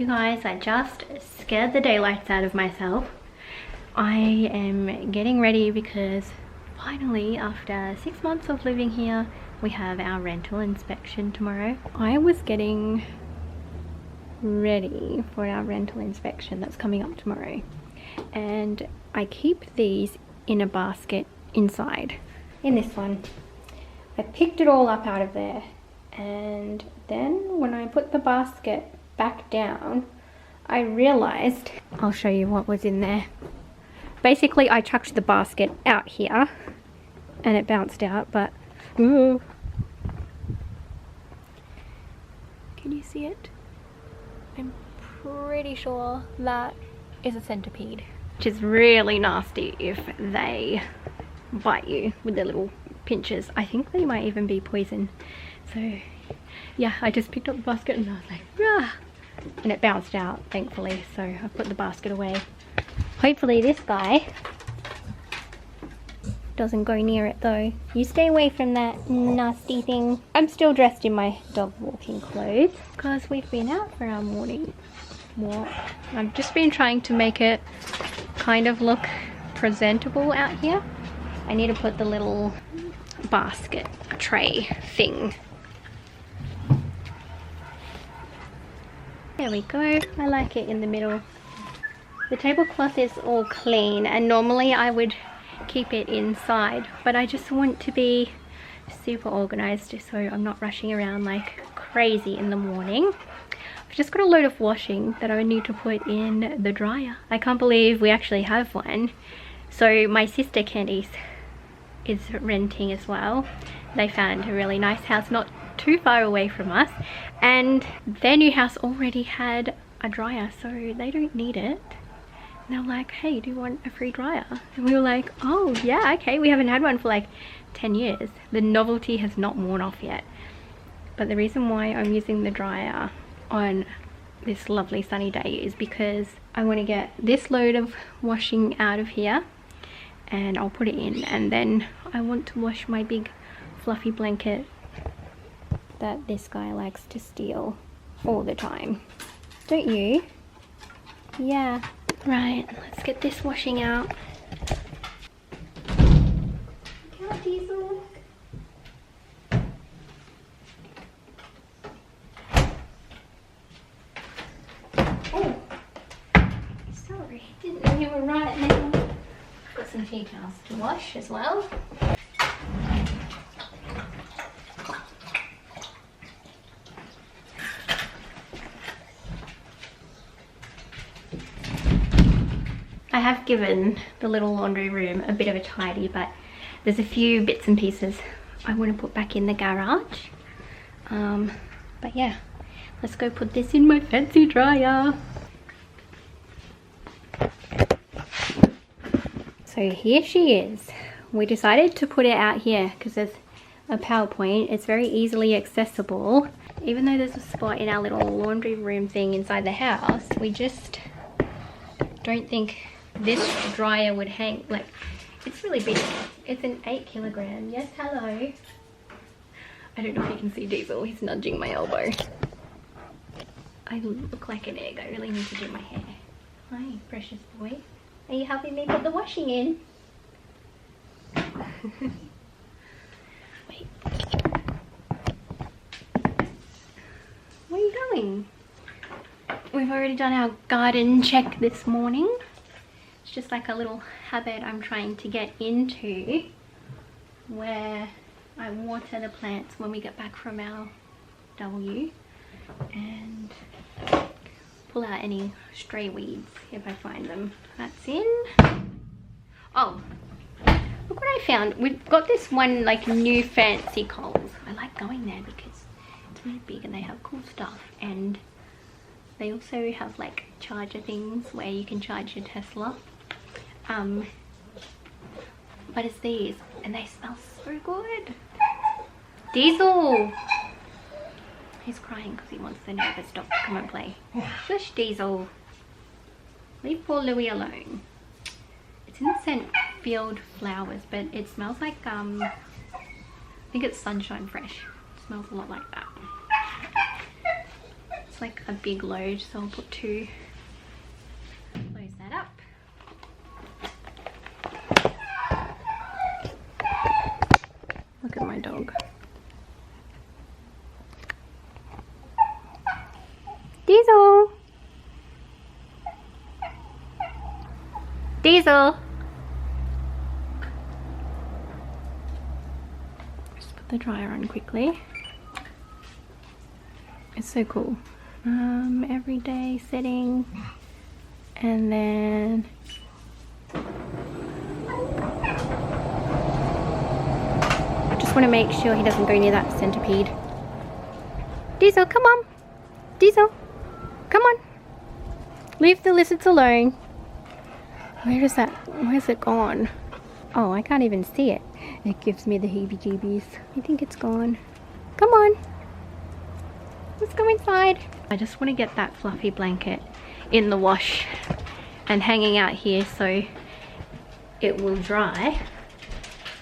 You guys, I just scared the daylights out of myself. I am getting ready because finally, after 6 months of living here, we have our rental inspection tomorrow. I was getting ready for our rental inspection that's coming up tomorrow, and I keep these in a basket inside. In this one, I picked it all up out of there, and then when I put the basket back down, I realized, I'll show you what was in there. Basically, I chucked the basket out here and it bounced out, but ooh. Can you see it? I'm pretty sure that is a centipede, which is really nasty if they bite you with their little pinches. I think they might even be poison. So yeah, I just picked up the basket and I was like, ah, and it bounced out, thankfully. So I put the basket away. Hopefully this guy doesn't go near it though. You stay away from that nasty thing. I'm still dressed in my dog walking clothes because we've been out for our morning walk. I've just been trying to make it kind of look presentable out here. I need to put the little basket tray thing. There we go. I like it in the middle. The tablecloth is all clean, and normally I would keep it inside, but I just want to be super organized so I'm not rushing around like crazy in the morning. I've just got a load of washing that I need to put in the dryer. I can't believe we actually have one. So my sister Candice is renting as well. They found a really nice house not too far away from us, and their new house already had a dryer, so they don't need it. And they're like, hey, do you want a free dryer? And we were like, oh yeah, okay. We haven't had one for like 10 years. The novelty has not worn off yet. But the reason why I'm using the dryer on this lovely sunny day is because I want to get this load of washing out of here and I'll put it in, and then I want to wash my big fluffy blanket that this guy likes to steal all the time. Don't you? Yeah. Right, let's get this washing out. Come on, Diesel. Oh, sorry, didn't know you were right now. Got some tea towels to wash as well. I have given the little laundry room a bit of a tidy, but there's a few bits and pieces I want to put back in the garage. But yeah, let's go put this in my fancy dryer. So here she is. We decided to put it out here because there's a PowerPoint. It's very easily accessible. Even though there's a spot in our little laundry room thing inside the house, we just don't think this dryer would hang. Like, it's really big. It's an 8 kilogram. Yes, hello. I don't know if you can see Diesel. He's nudging my elbow. I look like an egg. I really need to do my hair. Hi, precious boy. Are you helping me put the washing in? Wait. Where are you going? We've already done our garden check this morning. It's just like a little habit I'm trying to get into, where I water the plants when we get back from our W and pull out any stray weeds if I find them. That's in. Oh, look what I found. We've got this one like new fancy Coles. I like going there because it's really big and they have cool stuff, and they also have like charger things where you can charge your Tesla. But it's these, and they smell so good. Diesel! He's crying because he wants the nervous dog to come and play. Shush, Diesel. Leave poor Louie alone. It's in the scent Field Flowers, but it smells like, I think it's Sunshine Fresh. It smells a lot like that. it's like a big load, so I'll put 2. Close that up. Look at my dog. Diesel! Diesel! Just put the dryer on quickly. It's so cool. Everyday setting. And then I just want to make sure he doesn't go near that centipede. Diesel, come on! Diesel! Come on! Leave the lizards alone. Where's it gone? Oh, I can't even see it. It gives me the heebie-jeebies. I think it's gone. Come on! Let's go inside. I just want to get that fluffy blanket in the wash and hanging out here so it will dry,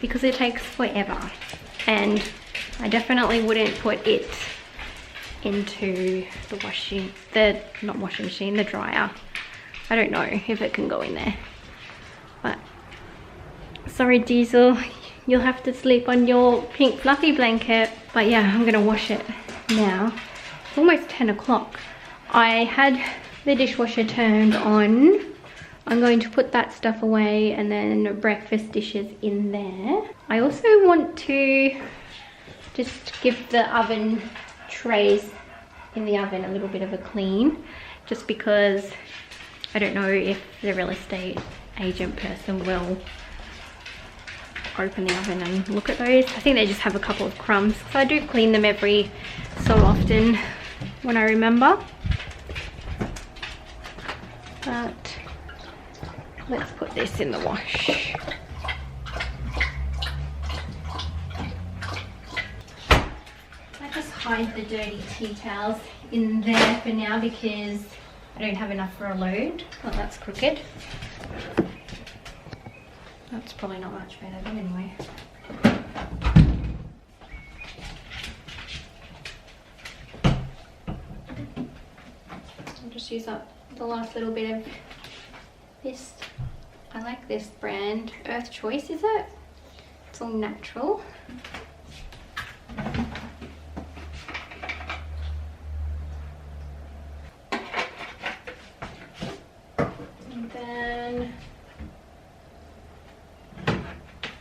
because it takes forever. And I definitely wouldn't put it into the the dryer. I don't know if it can go in there, but sorry Diesel, you'll have to sleep on your pink fluffy blanket. But yeah, I'm gonna wash it now. It's almost 10 o'clock. I had the dishwasher turned on. I'm going to put that stuff away and then breakfast dishes in there. I also want to just give the oven trays in the oven a little bit of a clean, just because I don't know if the real estate agent person will open the oven and look at those. I think they just have a couple of crumbs, so I do clean them every so often when I remember. But let's put this in the wash. I just hide the dirty tea towels in there for now because I don't have enough for a load. Oh, that's crooked. That's probably not much better, but anyway. I'll just use up the last little bit of this. I like this brand. Earth Choice, is it? It's all natural. And then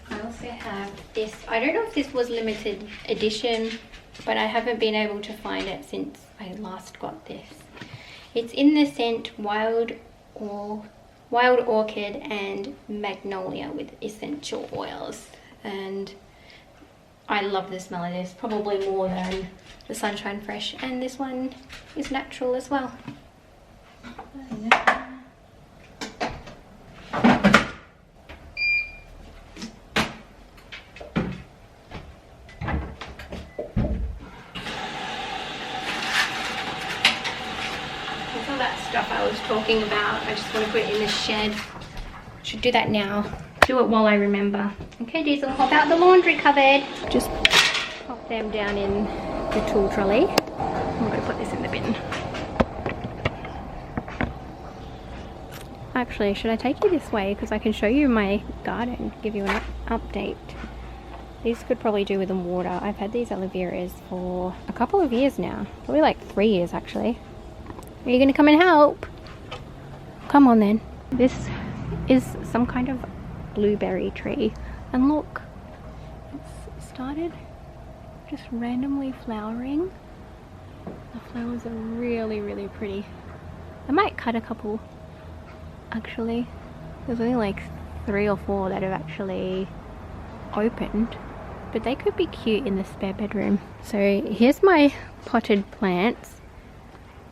I also have this. I don't know if this was limited edition, but I haven't been able to find it since I last got this. It's in the scent Wild Orchid and Magnolia with essential oils, and I love the smell of this, probably more than the Sunshine Fresh, and this one is natural as well. All that stuff I was talking about, I just want to put it in the shed. Should do that now. Do it while I remember. Okay, Diesel, hop out the laundry cupboard. Just pop them down in the tool trolley. I'm going to put this in the bin. Actually, should I take you this way? Because I can show you my garden, give you an update. These could probably do with some water. I've had these aloe veras for a couple of years now. Probably like 3 years actually. Are you going to come and help? Come on then. This is some kind of blueberry tree. And look, it's started just randomly flowering. The flowers are really, really pretty. I might cut a couple actually. There's only like 3 or 4 that have actually opened. But they could be cute in the spare bedroom. So here's my potted plants.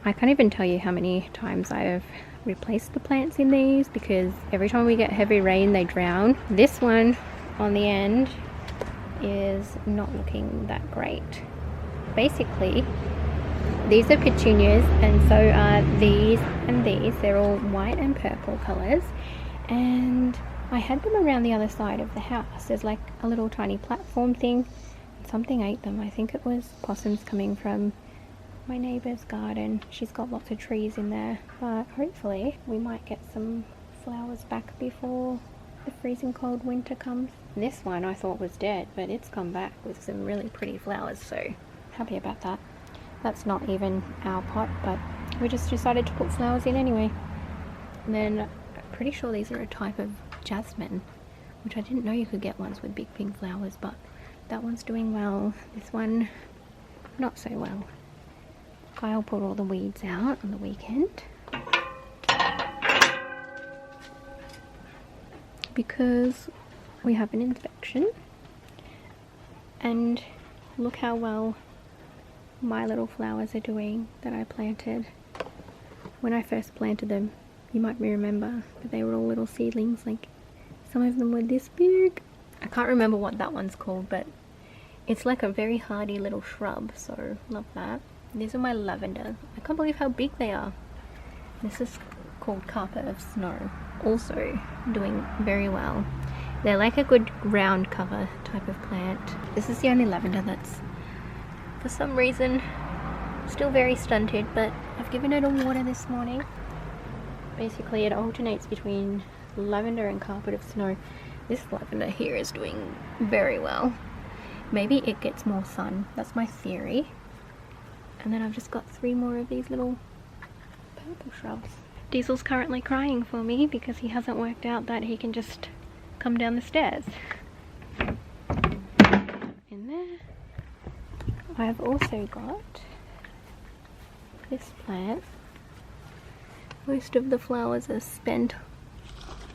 I can't even tell you how many times I've replaced the plants in these, because every time we get heavy rain they drown. This one on the end is not looking that great. Basically, these are petunias, and so are these and these. They're all white and purple colours, and I had them around the other side of the house. There's like a little tiny platform thing. Something ate them. I think it was possums coming from my neighbour's garden. She's got lots of trees in there, but hopefully we might get some flowers back before the freezing cold winter comes. This one I thought was dead, but it's come back with some really pretty flowers, so happy about that. That's not even our pot, but we just decided to put flowers in anyway. And then I'm pretty sure these are a type of jasmine, which I didn't know you could get ones with big pink flowers, but that one's doing well. This one, not so well. Kyle put all the weeds out on the weekend because we have an inspection, and look how well my little flowers are doing that I planted. When I first planted them, you might remember, but they were all little seedlings, like some of them were this big. I can't remember what that one's called, but it's like a very hardy little shrub, so love that. These are my lavender. I can't believe how big they are. This is called carpet of snow, also doing very well. They're like a good ground cover type of plant. This is the only lavender that's for some reason still very stunted, but I've given it a water this morning. Basically it alternates between lavender and carpet of snow. This lavender here is doing very well. Maybe it gets more sun, that's my theory. And then I've just got 3 more of these little purple shrubs. Diesel's currently crying for me because he hasn't worked out that he can just come down the stairs. In there. I've also got this plant. Most of the flowers are spent,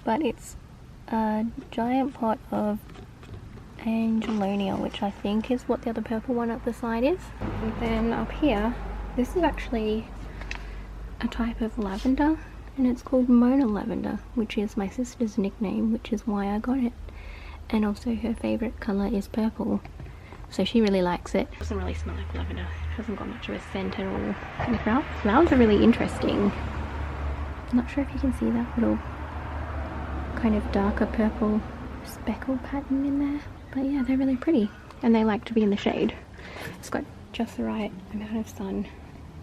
but it's a giant pot of Angelonia, which I think is what the other purple one up the side is. And then up here, this is actually a type of lavender, and it's called Mona Lavender, which is my sister's nickname, which is why I got it. And also her favourite colour is purple, so she really likes it. It doesn't really smell like lavender, it hasn't got much of a scent at all. And the flowers are really interesting. I'm not sure if you can see that little kind of darker purple speckle pattern in there, but yeah, they're really pretty, and they like to be in the shade. It's got just the right amount of sun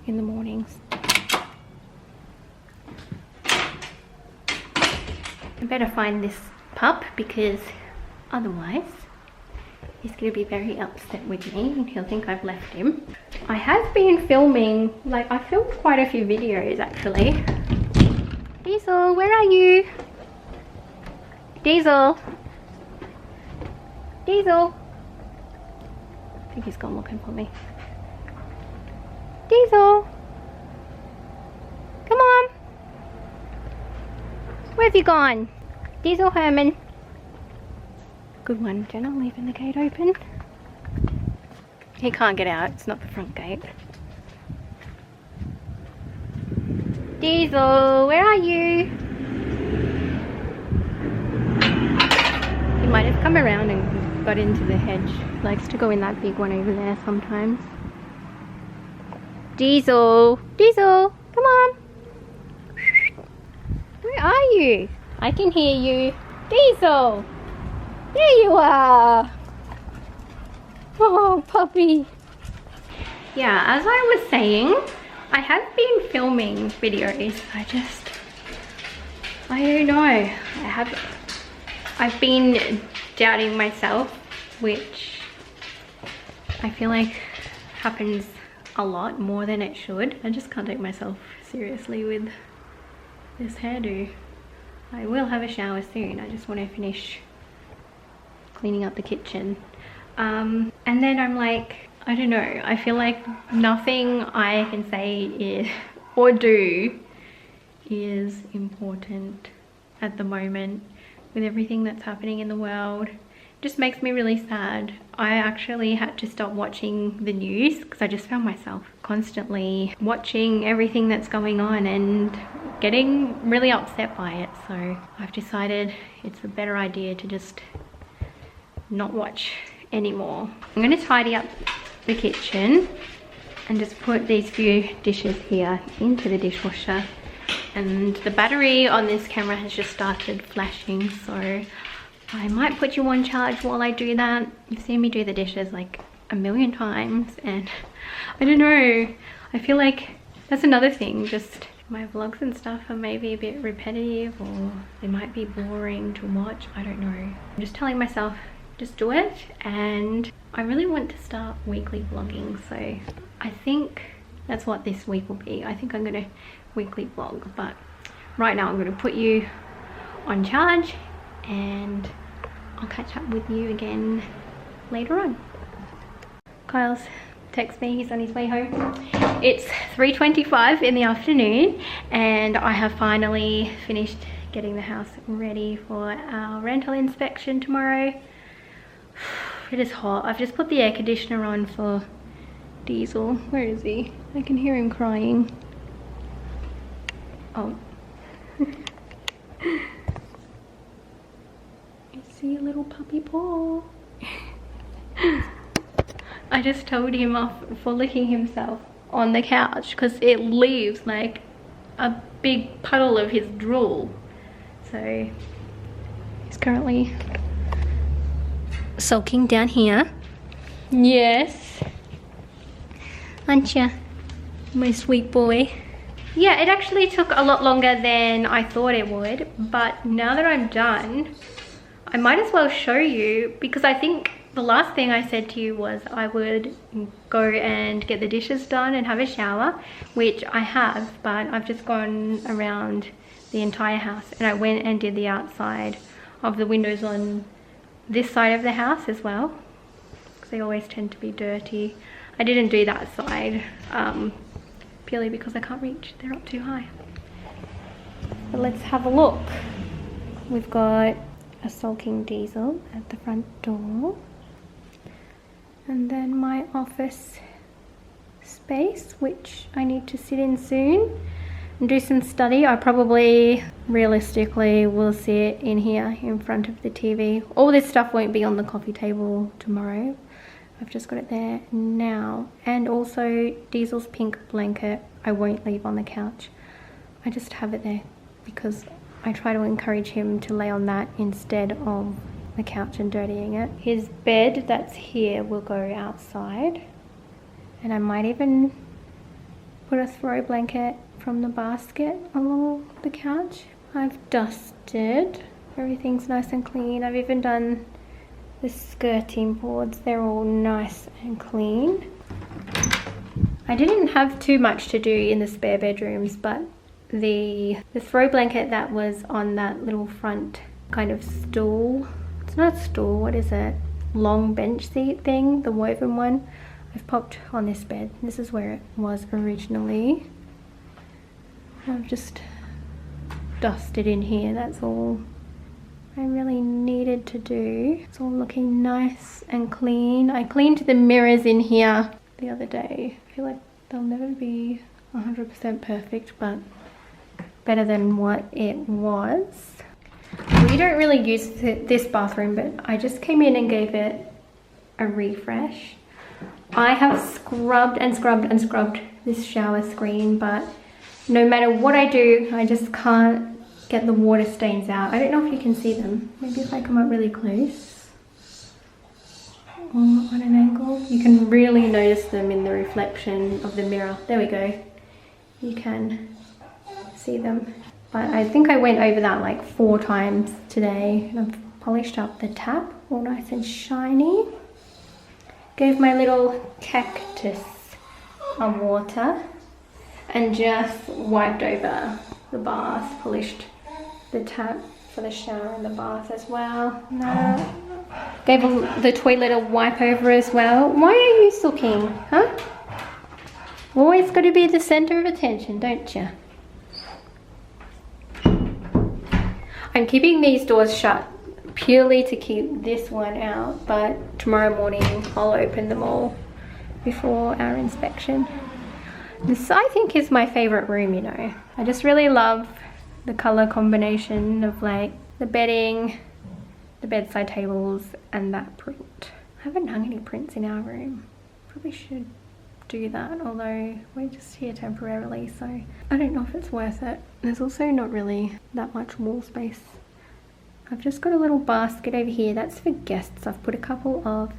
in the mornings. I better find this pup because otherwise he's going to be very upset with me and he'll think I've left him. I have been filming, like I filmed quite a few videos actually. Diesel, where are you? Diesel! Diesel! I think he's gone looking for me. Diesel! Come on! Where have you gone? Diesel Herman. Good one, Jenna, leaving the gate open. He can't get out, it's not the front gate. Diesel, where are you? He might have come around and got into the hedge. He likes to go in that big one over there sometimes. Diesel! Diesel! Come on! Where are you? I can hear you. Diesel! There you are! Oh, puppy! Yeah, as I was saying, I have been filming videos. I don't know. I've been doubting myself, which I feel like happens a lot more than it should. I just can't take myself seriously with this hairdo. I will have a shower soon. I just want to finish cleaning up the kitchen. And then I'm like, I don't know, I feel like nothing I can say is, or do is important at the moment with everything that's happening in the world. It just makes me really sad. I actually had to stop watching the news because I just found myself constantly watching everything that's going on and getting really upset by it. So I've decided it's a better idea to just not watch anymore. I'm going to tidy up the kitchen and just put these few dishes here into the dishwasher, and the battery on this camera has just started flashing, so I might put you on charge while I do that. You've seen me do the dishes like a million times, and I don't know, I feel like that's another thing, just my vlogs and stuff are maybe a bit repetitive, or they might be boring to watch. I don't know. I'm just telling myself, just do it. And I really want to start weekly vlogging, so I think that's what this week will be. I think I'm gonna weekly vlog, but right now I'm gonna put you on charge and I'll catch up with you again later on. Kyle's text me, he's on his way home. It's 3:25 in the afternoon and I have finally finished getting the house ready for our rental inspection tomorrow. It is hot. I've just put the air conditioner on for Diesel. Where is he? I can hear him crying. Oh. I see a little puppy paw. I just told him off for licking himself on the couch because it leaves like a big puddle of his drool. So he's currently sulking down here. Yes. Aren't you, my sweet boy? Yeah, it actually took a lot longer than I thought it would, but now that I'm done, I might as well show you, because I think the last thing I said to you was I would go and get the dishes done and have a shower, which I have, but I've just gone around the entire house and I went and did the outside of the windows on this side of the house as well, because they always tend to be dirty. I didn't do that side purely because I can't reach, they're up too high. But let's have a look. We've got a sulking Diesel at the front door. And then my office space, which I need to sit in soon and do some study. I probably, realistically, will sit in here in front of the TV. All this stuff won't be on the coffee table tomorrow. I've just got it there now. And also Diesel's pink blanket, I won't leave on the couch. I just have it there because I try to encourage him to lay on that instead of the couch and dirtying it. His bed that's here will go outside, and I might even put a throw blanket from the basket along the couch. I've dusted, everything's nice and clean. I've even done the skirting boards, they're all nice and clean. I didn't have too much to do in the spare bedrooms, but the throw blanket that was on that little front kind of stool, it's not a stool, what is it, long bench seat thing, the woven one, I've popped on this bed. This is where it was originally. I've just dusted in here, that's all I really needed to do. It's all looking nice and clean. I cleaned the mirrors in here the other day. I feel like they'll never be 100% perfect, but better than what it was. We don't really use this bathroom, but I just came in and gave it a refresh. I have scrubbed and scrubbed and scrubbed this shower screen, but no matter what I do, I just can't get the water stains out. I don't know if you can see them. Maybe if I come up really close or on an angle, you can really notice them in the reflection of the mirror. There we go. You can see them. But I think I went over that like 4 times today, and I've polished up the tap, all nice and shiny. Gave my little cactus a water and just wiped over the bath, polished the tap for the shower and the bath as well. No. Gave the toilet a wipe over as well. Why are you sulking, huh? Always got to be the center of attention, don't you? I'm keeping these doors shut purely to keep this one out, but tomorrow morning I'll open them all before our inspection. This, I think, is my favorite room, you know. I just really love the color combination of like the bedding, the bedside tables, and that print. I haven't hung any prints in our room. Probably should do that, although we're just here temporarily, so I don't know if it's worth it. There's also not really that much wall space. I've just got a little basket over here, that's for guests. I've put a couple of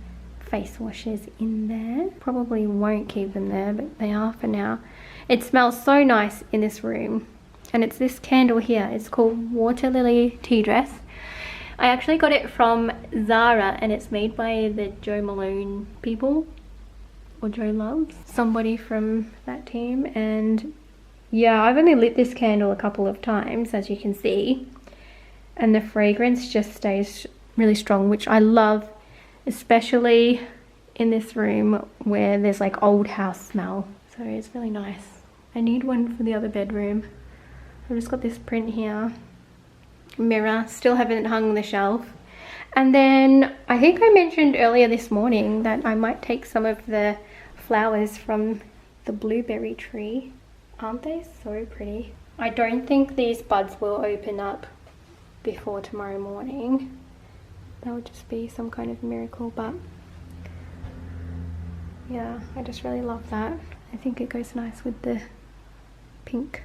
face washes in there. Probably won't keep them there, but they are for now. It smells so nice in this room. And it's this candle here. It's called Water Lily Tea Dress. I actually got it from Zara, and it's made by the Joe Malone people, or Joe Loves, somebody from that team. And yeah, I've only lit this candle a couple of times, as you can see, and the fragrance just stays really strong, which I love, especially in this room where there's like old house smell. So it's really nice. I need one for the other bedroom. I've just got this print here. Mirror, still haven't hung the shelf. And then I think I mentioned earlier this morning that I might take some of the flowers from the blueberry tree. Aren't they so pretty? I don't think these buds will open up before tomorrow morning. That would just be some kind of miracle, but yeah, I just really love that. I think it goes nice with the pink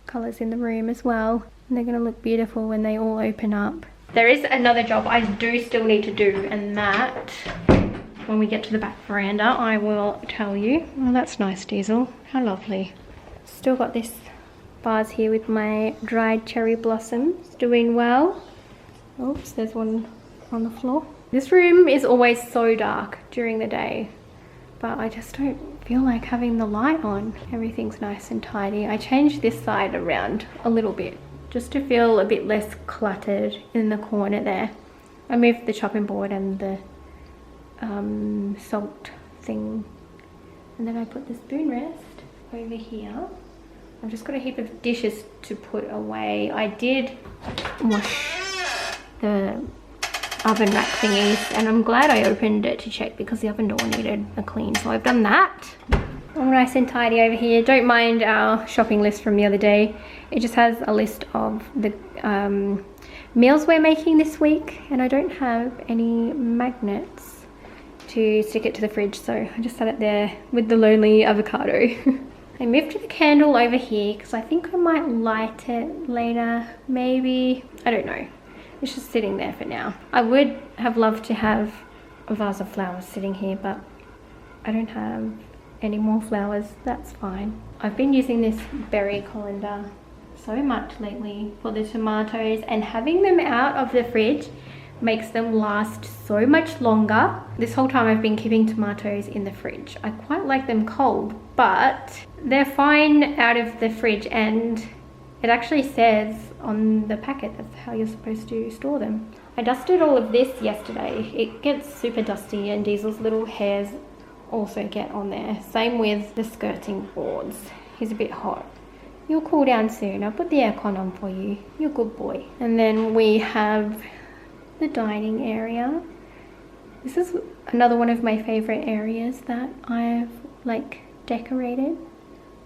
colours in the room as well. And they're going to look beautiful when they all open up. There is another job I do still need to do, and that, when we get to the back veranda, I will tell you. Oh, that's nice, Diesel. How lovely. Still got this vase here with my dried cherry blossoms, doing well. Oops, there's one on the floor. This room is always so dark during the day, but I just don't feel like having the light on. Everything's nice and tidy. I changed this side around a little bit just to feel a bit less cluttered in the corner there. I moved the chopping board and the salt thing, and then I put the spoon rest over here. I've just got a heap of dishes to put away. I did wash the oven rack thingies, and I'm glad I opened it to check because the oven door needed a clean, so I've done that. All nice and tidy over here. Don't mind our shopping list from the other day. It just has a list of the meals we're making this week, and I don't have any magnets to stick it to the fridge, so I just set it there with the lonely avocado. I moved the candle over here because I think I might light it later, maybe. I don't know. It's just sitting there for now. I would have loved to have a vase of flowers sitting here, but I don't have any more flowers. That's fine. I've been using this berry colander so much lately for the tomatoes, and having them out of the fridge makes them last so much longer. This whole time I've been keeping tomatoes in the fridge. I quite like them cold, but they're fine out of the fridge, and it actually says on the packet that's how you're supposed to store them. I dusted all of this yesterday. It gets super dusty, and Diesel's little hairs also get on there. Same with the skirting boards. He's a bit hot. You'll cool down soon. I'll put the aircon on for you. You're a good boy. And then we have the dining area. This is another one of my favorite areas that I've like decorated.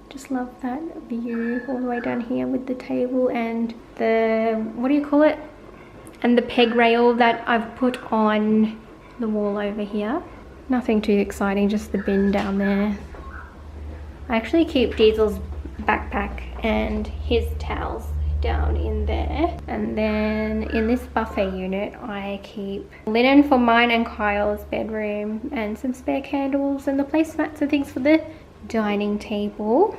Just love that view all the way down here with the table and the, what do you call it? And the peg rail that I've put on the wall over here. Nothing too exciting, just the bin down there. I actually keep Diesel's backpack and his towels down in there. And then in this buffet unit, I keep linen for mine and Kyle's bedroom, and some spare candles and the placemats and things for the dining table.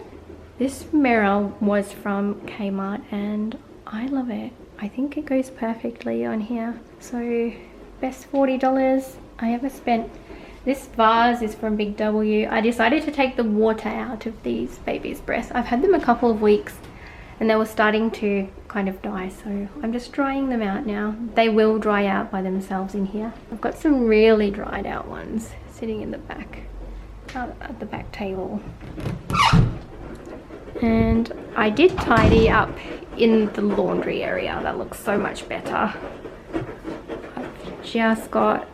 This mirror was from Kmart and I love it. I think it goes perfectly on here. So best $40 I ever spent. This vase is from Big W. I decided to take the water out of these baby's breath. I've had them a couple of weeks and they were starting to kind of die, so I'm just drying them out now. They will dry out by themselves in here. I've got some really dried out ones sitting in the back, out at the back table. And I did tidy up in the laundry area. That looks so much better. I've just got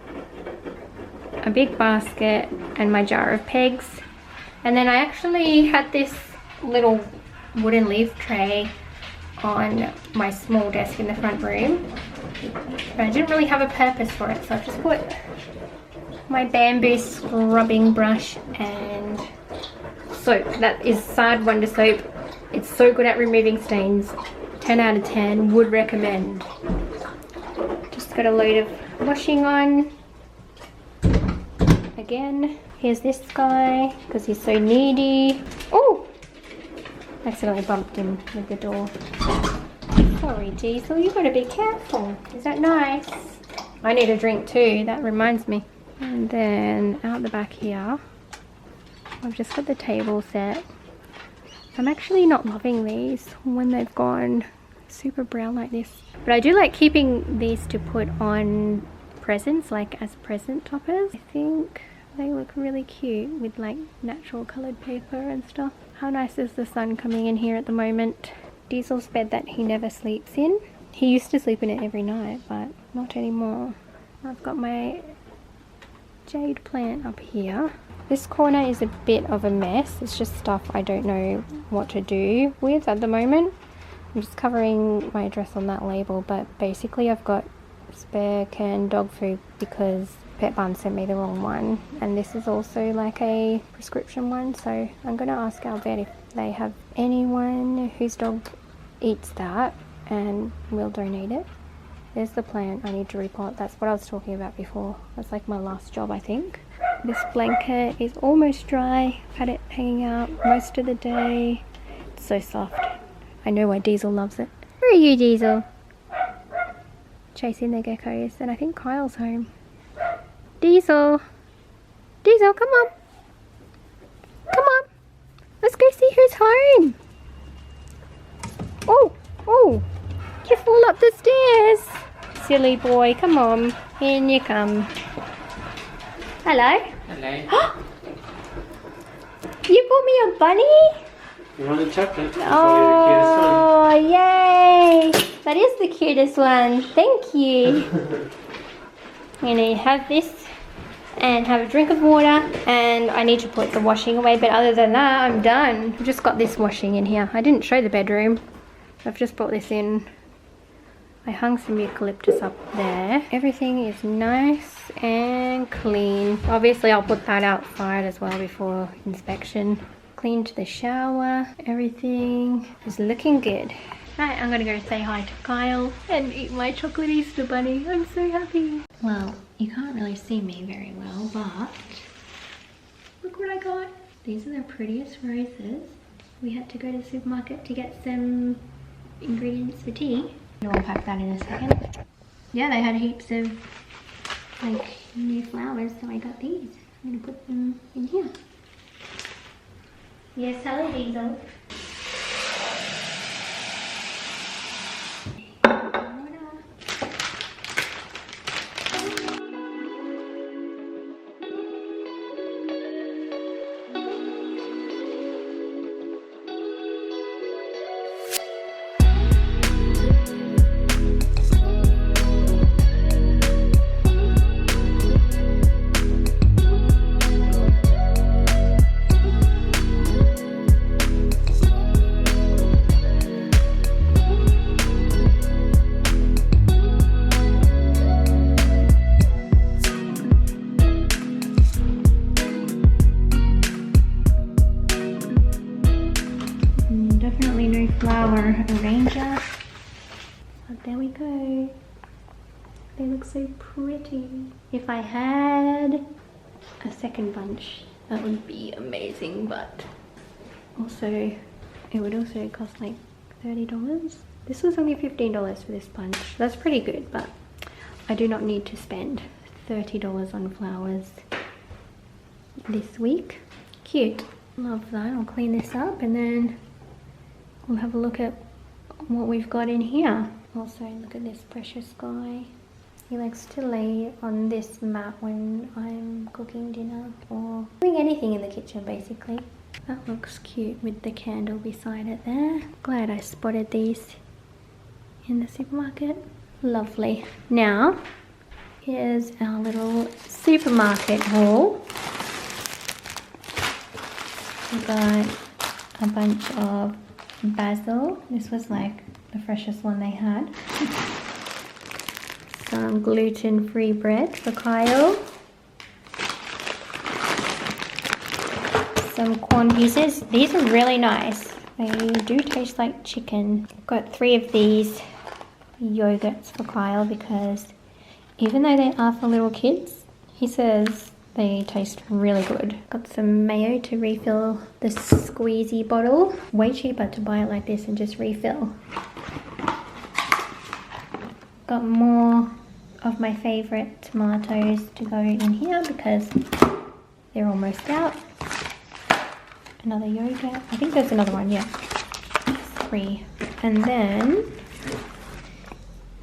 a big basket and my jar of pegs, and then I actually had this little wooden leaf tray on my small desk in the front room, but I didn't really have a purpose for it, so I've just put my bamboo scrubbing brush and soap. That is Sard Wonder Soap. It's so good at removing stains. 10 out of 10, would recommend. Just got a load of washing on. again. Here's this guy because he's so needy. Oh! Accidentally bumped him with the door. Sorry, Diesel, you gotta be careful. Is that nice? I need a drink too, that reminds me. And then out the back here, I've just got the table set. I'm actually not loving these when they've gone super brown like this. But I do like keeping these to put on presents, like as present toppers. I think they look really cute with like natural coloured paper and stuff. How nice is the sun coming in here at the moment. Diesel's bed that he never sleeps in. He used to sleep in it every night, but not anymore. I've got my jade plant up here. This corner is a bit of a mess. It's just stuff I don't know what to do with at the moment. I'm just covering my address on that label, but basically I've got spare canned dog food because Pet Barn sent me the wrong one, and this is also like a prescription one, so I'm going to ask our vet if they have anyone whose dog eats that and we'll donate it. There's the plant I need to repot. That's what I was talking about before. That's like my last job, I think. This blanket is almost dry. I've had it hanging out most of the day. It's so soft. I know why Diesel loves it. Where are you, Diesel? Chasing the geckos, and I think Kyle's home. Diesel! Diesel, come on! Come on! Let's go see who's home! Oh! Oh! You fall up the stairs! Silly boy, come on. In you come. Hello? Hello. You bought me a bunny? You want a chocolate? Oh, yay! That is the cutest one. Thank you. I'm going to have this and have a drink of water, and I need to put the washing away, but other than that, I'm done. I've just got this washing in here. I didn't show the bedroom. I've just brought this in. I hung some eucalyptus up there. Everything is nice and clean. Obviously, I'll put that outside as well before inspection. Cleaned the shower. Everything is looking good. Right, I'm gonna go say hi to Kyle and eat my chocolate Easter bunny. I'm so happy. Well, you can't really see me very well, but look what I got. These are the prettiest roses. We had to go to the supermarket to get some ingredients for tea. I'll unpack that in a second. Yeah, they had heaps of like new flowers, so I got these. I'm gonna put them in here. Yes, hello Diesel. Definitely no flower arranger, but there we go. They look so pretty. If I had a second bunch, that would be amazing, but also it would also cost like $30. This was only $15 for this bunch. That's pretty good, but I do not need to spend $30 on flowers this week. Cute. Love that. I'll clean this up and then we'll have a look at what we've got in here. Also, look at this precious guy. He likes to lay on this mat when I'm cooking dinner or doing anything in the kitchen, basically. That looks cute with the candle beside it there. Glad I spotted these in the supermarket. Lovely. Now, here's our little supermarket haul. We got a bunch of basil. This was like the freshest one they had. Some gluten-free bread for Kyle. Some corn pieces. These are really nice. They do taste like chicken. Got 3 of these yogurts for Kyle because even though they are for little kids, he says They taste really good. Got some mayo to refill the squeezy bottle. Way cheaper to buy it like this and just refill. Got more of my favorite tomatoes to go in here because they're almost out. Another yogurt. I think there's another one, yeah. 3. And then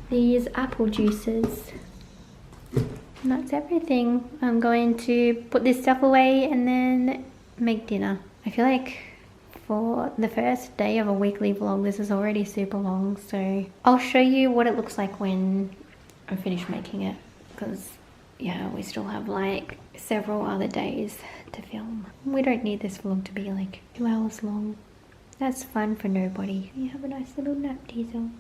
these apple juices. And that's everything. I'm going to put this stuff away and then make dinner. I feel like for the first day of a weekly vlog, this is already super long, so I'll show you what it looks like when I finish making it, because yeah, we still have like several other days to film. We don't need this vlog to be like 2 hours long. That's fun for nobody. You have a nice little nap, Diesel.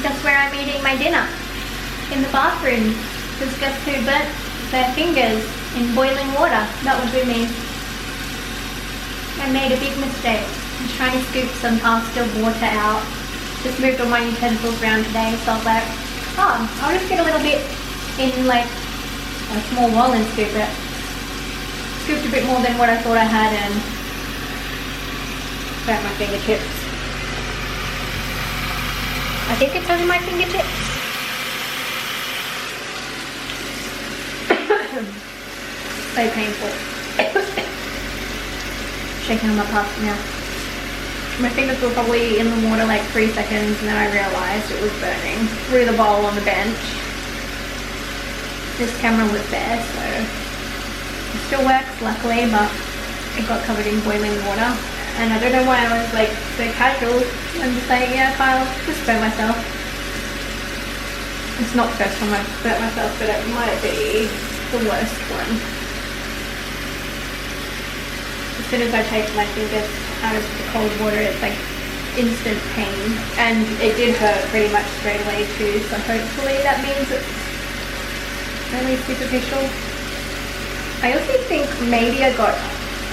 That's where I'm eating my dinner, in the bathroom, because guess who burnt their fingers in boiling water? That would be me. I made a big mistake. I was trying to scoop some pasta water out. Just moved all my utensils around today, so I was like, oh, I'll just get a little bit in like a small bowl and scoop it. Scooped a bit more than what I thought I had and burnt my fingertips. I think it's under my fingertips. So painful. Shaking on my pasta now. My fingers were probably in the water like 3 seconds and then I realised it was burning through the bowl on the bench. This camera was there, so it still works luckily, but it got covered in boiling water. And I don't know why I was like so casual. I'm just like, yeah, Kyle, just burn myself. It's not the first time I've burnt myself, but it might be the worst one. As soon as I take my fingers out of the cold water, it's like instant pain. And it did hurt pretty much straight away too, so hopefully that means it's really superficial. I also think maybe I got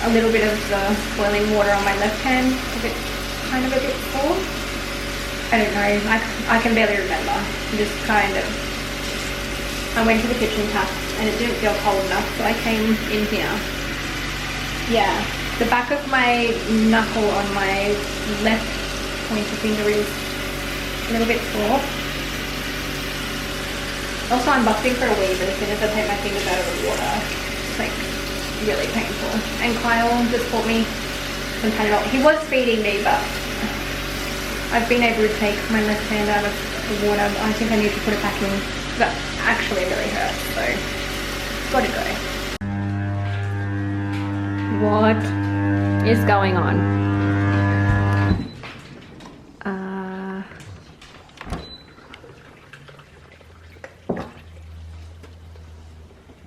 a little bit of the boiling water on my left hand, if it's kind of a bit sore. I don't know, I can barely remember. Just kind of, I went to the kitchen tap and it didn't feel cold enough, so I came in here. Yeah, the back of my knuckle on my left pointer finger is a little bit sore. Also, I'm busting for a wee, but as soon as I take my fingers out of the water, it's like really painful. And Kyle just bought me some Panadol. He was feeding me, but I've been able to take my left hand out of the water. I think I need to put it back in. That actually really hurts, so gotta go. What is going on? I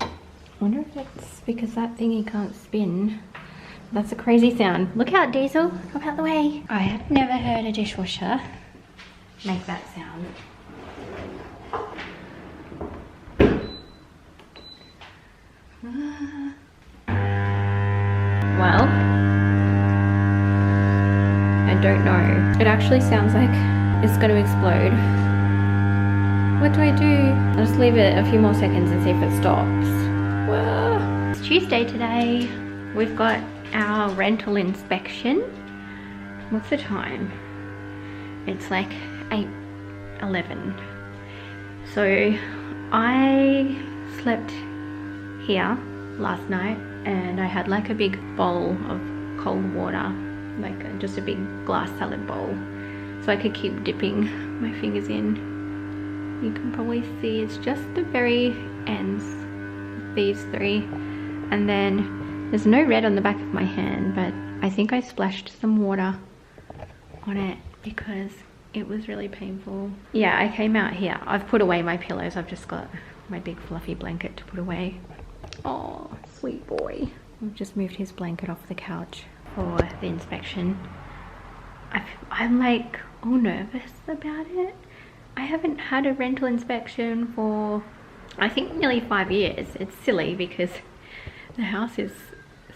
wonder if it's because that thingy can't spin. That's a crazy sound. Look out, Diesel. Come out the way. I have never heard a dishwasher make that sound. Well, I don't know. It actually sounds like it's going to explode. What do I do? I'll just leave it a few more seconds and see if it stops. Whoa. It's Tuesday today. We've got our rental inspection. What's the time? It's like 8:11. So I slept here last night and I had like a big bowl of cold water, like just a big glass salad bowl, so I could keep dipping my fingers in. You can probably see it's just the very ends, these three. And then there's no red on the back of my hand, but I think I splashed some water on it because it was really painful. Yeah, I came out here. I've put away my pillows. I've just got my big fluffy blanket to put away. Oh, sweet boy. I've just moved his blanket off the couch for the inspection. I'm like all nervous about it. I haven't had a rental inspection for I think nearly 5 years. It's silly because the house is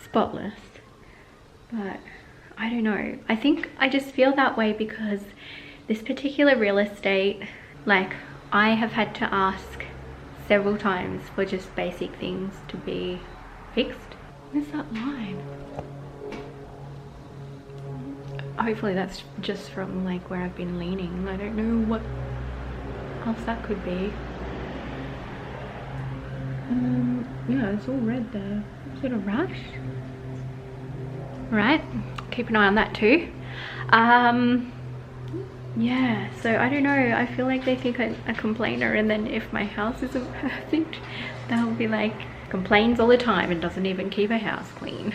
spotless, but I don't know. I think I just feel that way because this particular real estate, like, I have had to ask several times for just basic things to be fixed. Where's that line? Hopefully that's just from like where I've been leaning. I don't know what else that could be. Yeah, it's all red there. Is it a rash? Right, keep an eye on that too. Yeah, so I don't know, I feel like they think I'm a complainer, and then if my house isn't perfect, they'll be like, complains all the time and doesn't even keep a house clean.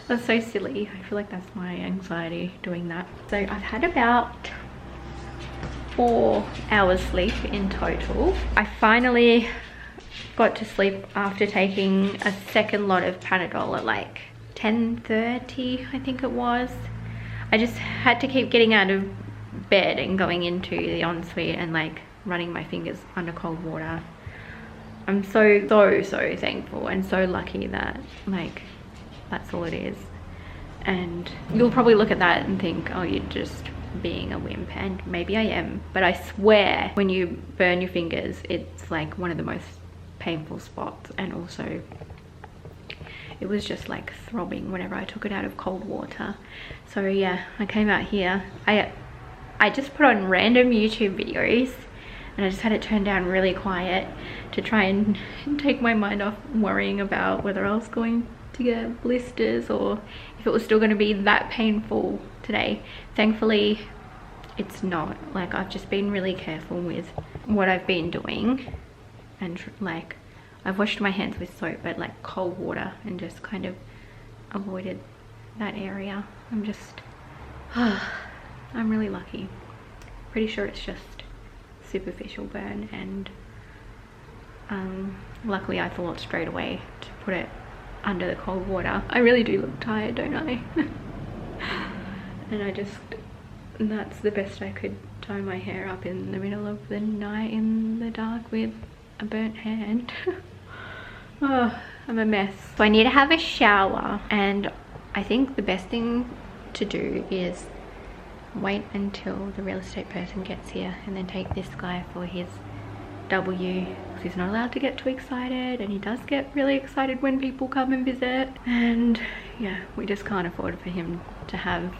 That's so silly. I feel like that's my anxiety doing that. So I've had about 4 hours sleep in total. I finally got to sleep after taking a second lot of Panadol at like 10:30, I think it was. I just had to keep getting out of bed and going into the ensuite and like running my fingers under cold water. I'm so thankful and so lucky that like that's all it is. And you'll probably look at that and think, oh, you're just being a wimp, and maybe I am, but I swear when you burn your fingers, it's like one of the most painful spots. And also it was just like throbbing whenever I took it out of cold water. So yeah, I came out here. I just put on random YouTube videos and I just had it turned down really quiet to try and take my mind off worrying about whether I was going to get blisters or if it was still going to be that painful today. Thankfully it's not. Like, I've just been really careful with what I've been doing, and like I've washed my hands with soap but like cold water and just kind of avoided that area. I'm just I'm really lucky. Pretty sure it's just superficial burn, and luckily I thought straight away to put it under the cold water. I really do look tired, don't I? And that's the best I could tie my hair up in the middle of the night in the dark with a burnt hand. Oh, I'm a mess. So I need to have a shower, and I think the best thing to do is wait until the real estate person gets here and then take this guy for his W, because he's not allowed to get too excited, and he does get really excited when people come and visit. And yeah, we just can't afford for him to have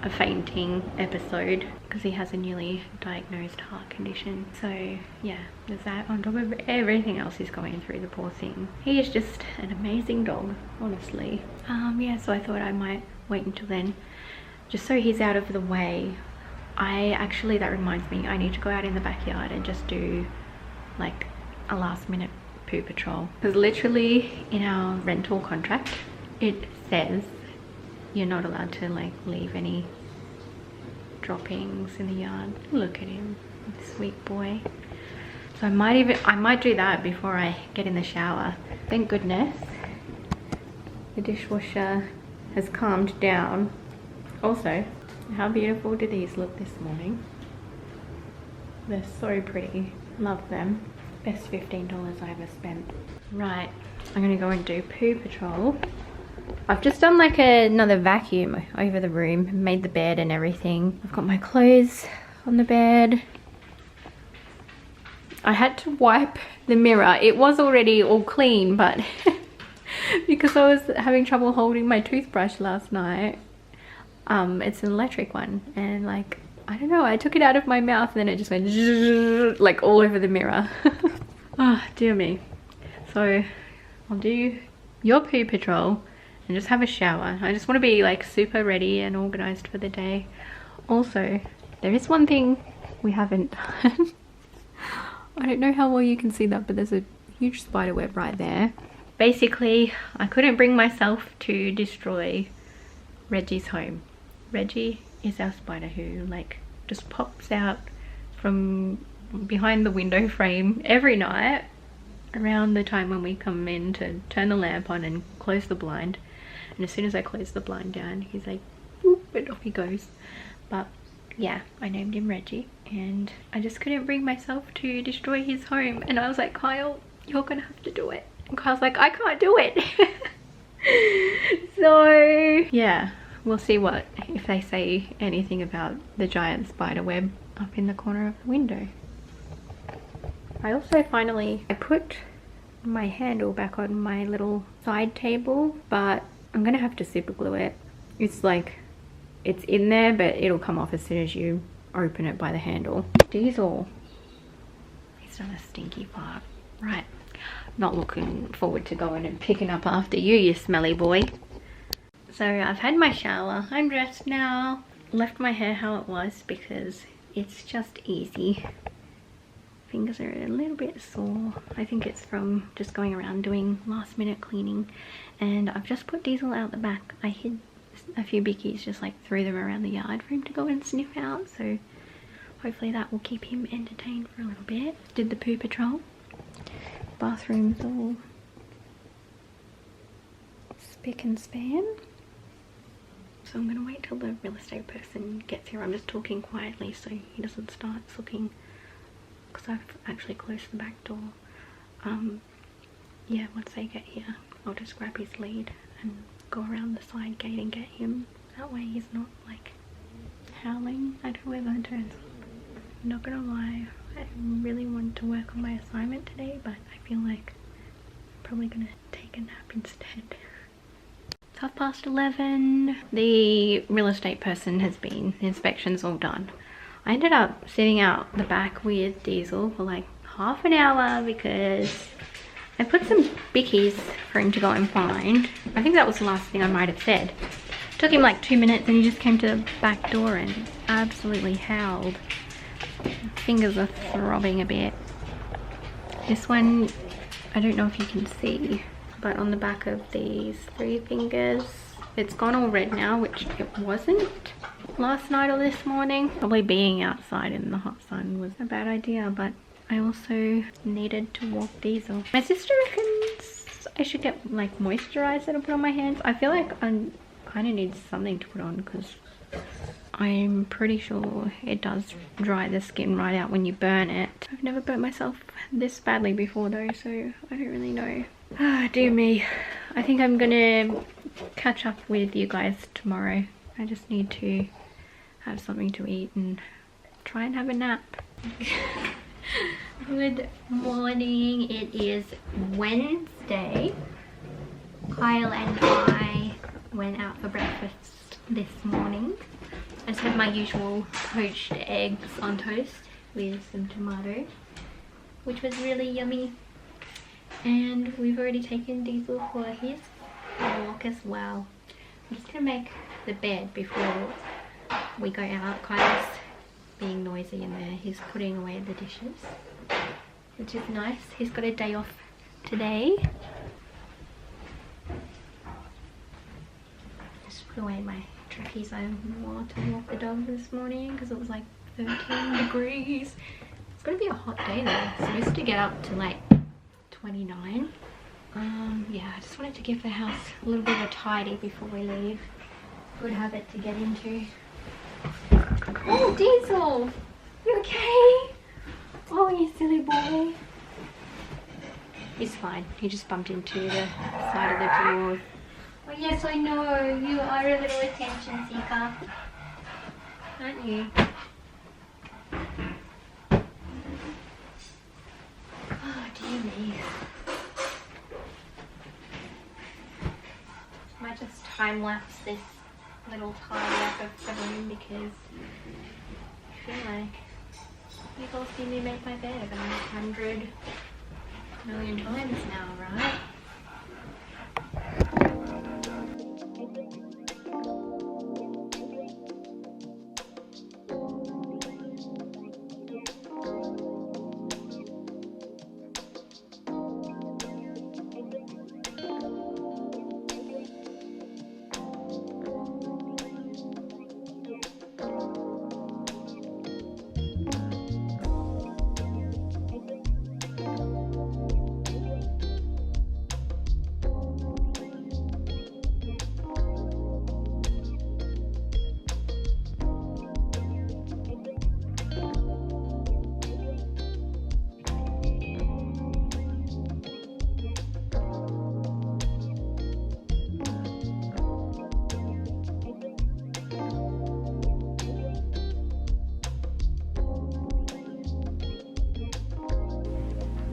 a fainting episode because he has a newly diagnosed heart condition. So yeah, there's that on top of everything else he's going through, the poor thing. He is just an amazing dog, honestly. Yeah, so I thought I might wait until then, just so he's out of the way. That reminds me, I need to go out in the backyard and just do like a last minute poo patrol, because literally in our rental contract it says you're not allowed to like leave any droppings in the yard. Look at him, sweet boy. So I might do that before I get in the shower. Thank goodness the dishwasher has calmed down. Also, how beautiful do these look this morning? They're so pretty. Love them. Best $15 I ever spent. Right, I'm gonna go and do poo patrol. I've just done like another vacuum over the room, made the bed and everything. I've got my clothes on the bed. I had to wipe the mirror. It was already all clean, but because I was having trouble holding my toothbrush last night, it's an electric one, and like, I don't know, I took it out of my mouth and then it just went like all over the mirror. Oh dear me. So I'll do your poo patrol and just have a shower. I just want to be like super ready and organized for the day. Also, there is one thing we haven't done. I don't know how well you can see that, but there's a huge spider web right there. Basically, I couldn't bring myself to destroy Reggie's home. Reggie is our spider who like just pops out from behind the window frame every night around the time when we come in to turn the lamp on and close the blind. And as soon as I close the blind down, he's like, whoop, and off he goes. But yeah, I named him Reggie, and I just couldn't bring myself to destroy his home. And I was like, Kyle, you're gonna have to do it. And Kyle's like, I can't do it. So yeah, we'll see what if they say anything about the giant spider web up in the corner of the window. I also I put my handle back on my little side table, but I'm gonna have to super glue it. It's like, it's in there, but it'll come off as soon as you open it by the handle. Diesel, he's done a stinky fart. Right, not looking forward to going and picking up after you, you smelly boy. So I've had my shower, I'm dressed now. Left my hair how it was because it's just easy. Fingers are a little bit sore. I think it's from just going around doing last minute cleaning. And I've just put Diesel out the back. I hid a few bickies, just like threw them around the yard for him to go and sniff out. So hopefully that will keep him entertained for a little bit. Did the poo patrol. Bathroom's all spick and span. So I'm gonna wait till the real estate person gets here. I'm just talking quietly so he doesn't start looking, because I've actually closed the back door. Yeah, once they get here, I'll just grab his lead and go around the side gate and get him. That way he's not like howling at whoever turns up. I'm not gonna lie, I really want to work on my assignment today, but I feel like I'm probably gonna take a nap instead. 11:30. The real estate person has been, the inspection's all done. I ended up sitting out the back with Diesel for like half an hour because I put some bickies for him to go and find. I think that was the last thing I might have said. It took him like 2 minutes and he just came to the back door and absolutely howled. Fingers are throbbing a bit. This one, I don't know if you can see, but on the back of these 3 fingers, it's gone all red now, which it wasn't last night or this morning. Probably being outside in the hot sun was a bad idea, but I also needed to walk Diesel. My sister reckons I should get like moisturizer to put on my hands. I feel like I kind of need something to put on because I'm pretty sure it does dry the skin right out when you burn it. I've never burnt myself this badly before though, so I don't really know. Ah, dear me. I think I'm gonna catch up with you guys tomorrow. I just need to have something to eat and try and have a nap. Good morning. It is Wednesday. Kyle and I went out for breakfast this morning. I just had my usual poached eggs on toast with some tomato, which was really yummy. And we've already taken Diesel for his walk as well. I'm just gonna make the bed before we go out. Kyle's being noisy in there. He's putting away the dishes, which is nice. He's got a day off today. Just put away my trackies I wore to walk the dog this morning because it was like 13 degrees. It's gonna be a hot day though. It's supposed to get up to like 29. Yeah, I just wanted to give the house a little bit of a tidy before we leave. Good habit to get into. Oh, Diesel! You okay? Oh, you silly boy. He's fine. He just bumped into the side of the door. Oh yes, I know. You are a little attention seeker. Aren't you? Oh, dear me. Might just time lapse this little tidy up of the room because I feel like you've all seen me make my bed about 100 million times now, right?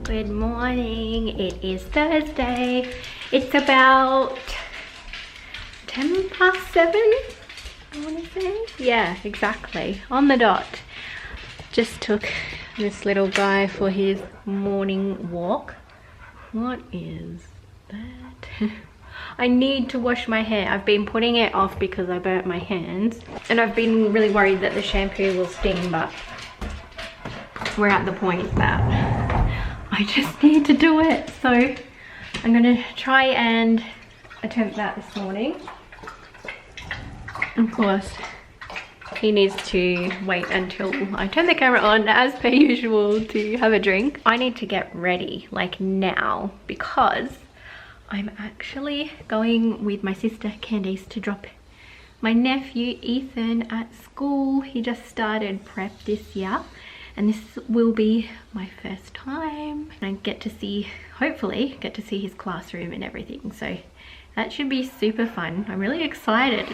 Good morning. It is Thursday. It's about 7 I want to say. Yeah, exactly. On the dot. Just took this little guy for his morning walk. What is that? I need to wash my hair. I've been putting it off because I burnt my hands. And I've been really worried that the shampoo will sting, but we're at the point that I just need to do it. So I'm gonna try and attempt that this morning. Of course, he needs to wait until I turn the camera on as per usual to have a drink. I need to get ready like now because I'm actually going with my sister Candice to drop my nephew Ethan at school. He just started prep this year and this will be my first time. And I get to see, hopefully, get to see his classroom and everything. So that should be super fun. I'm really excited.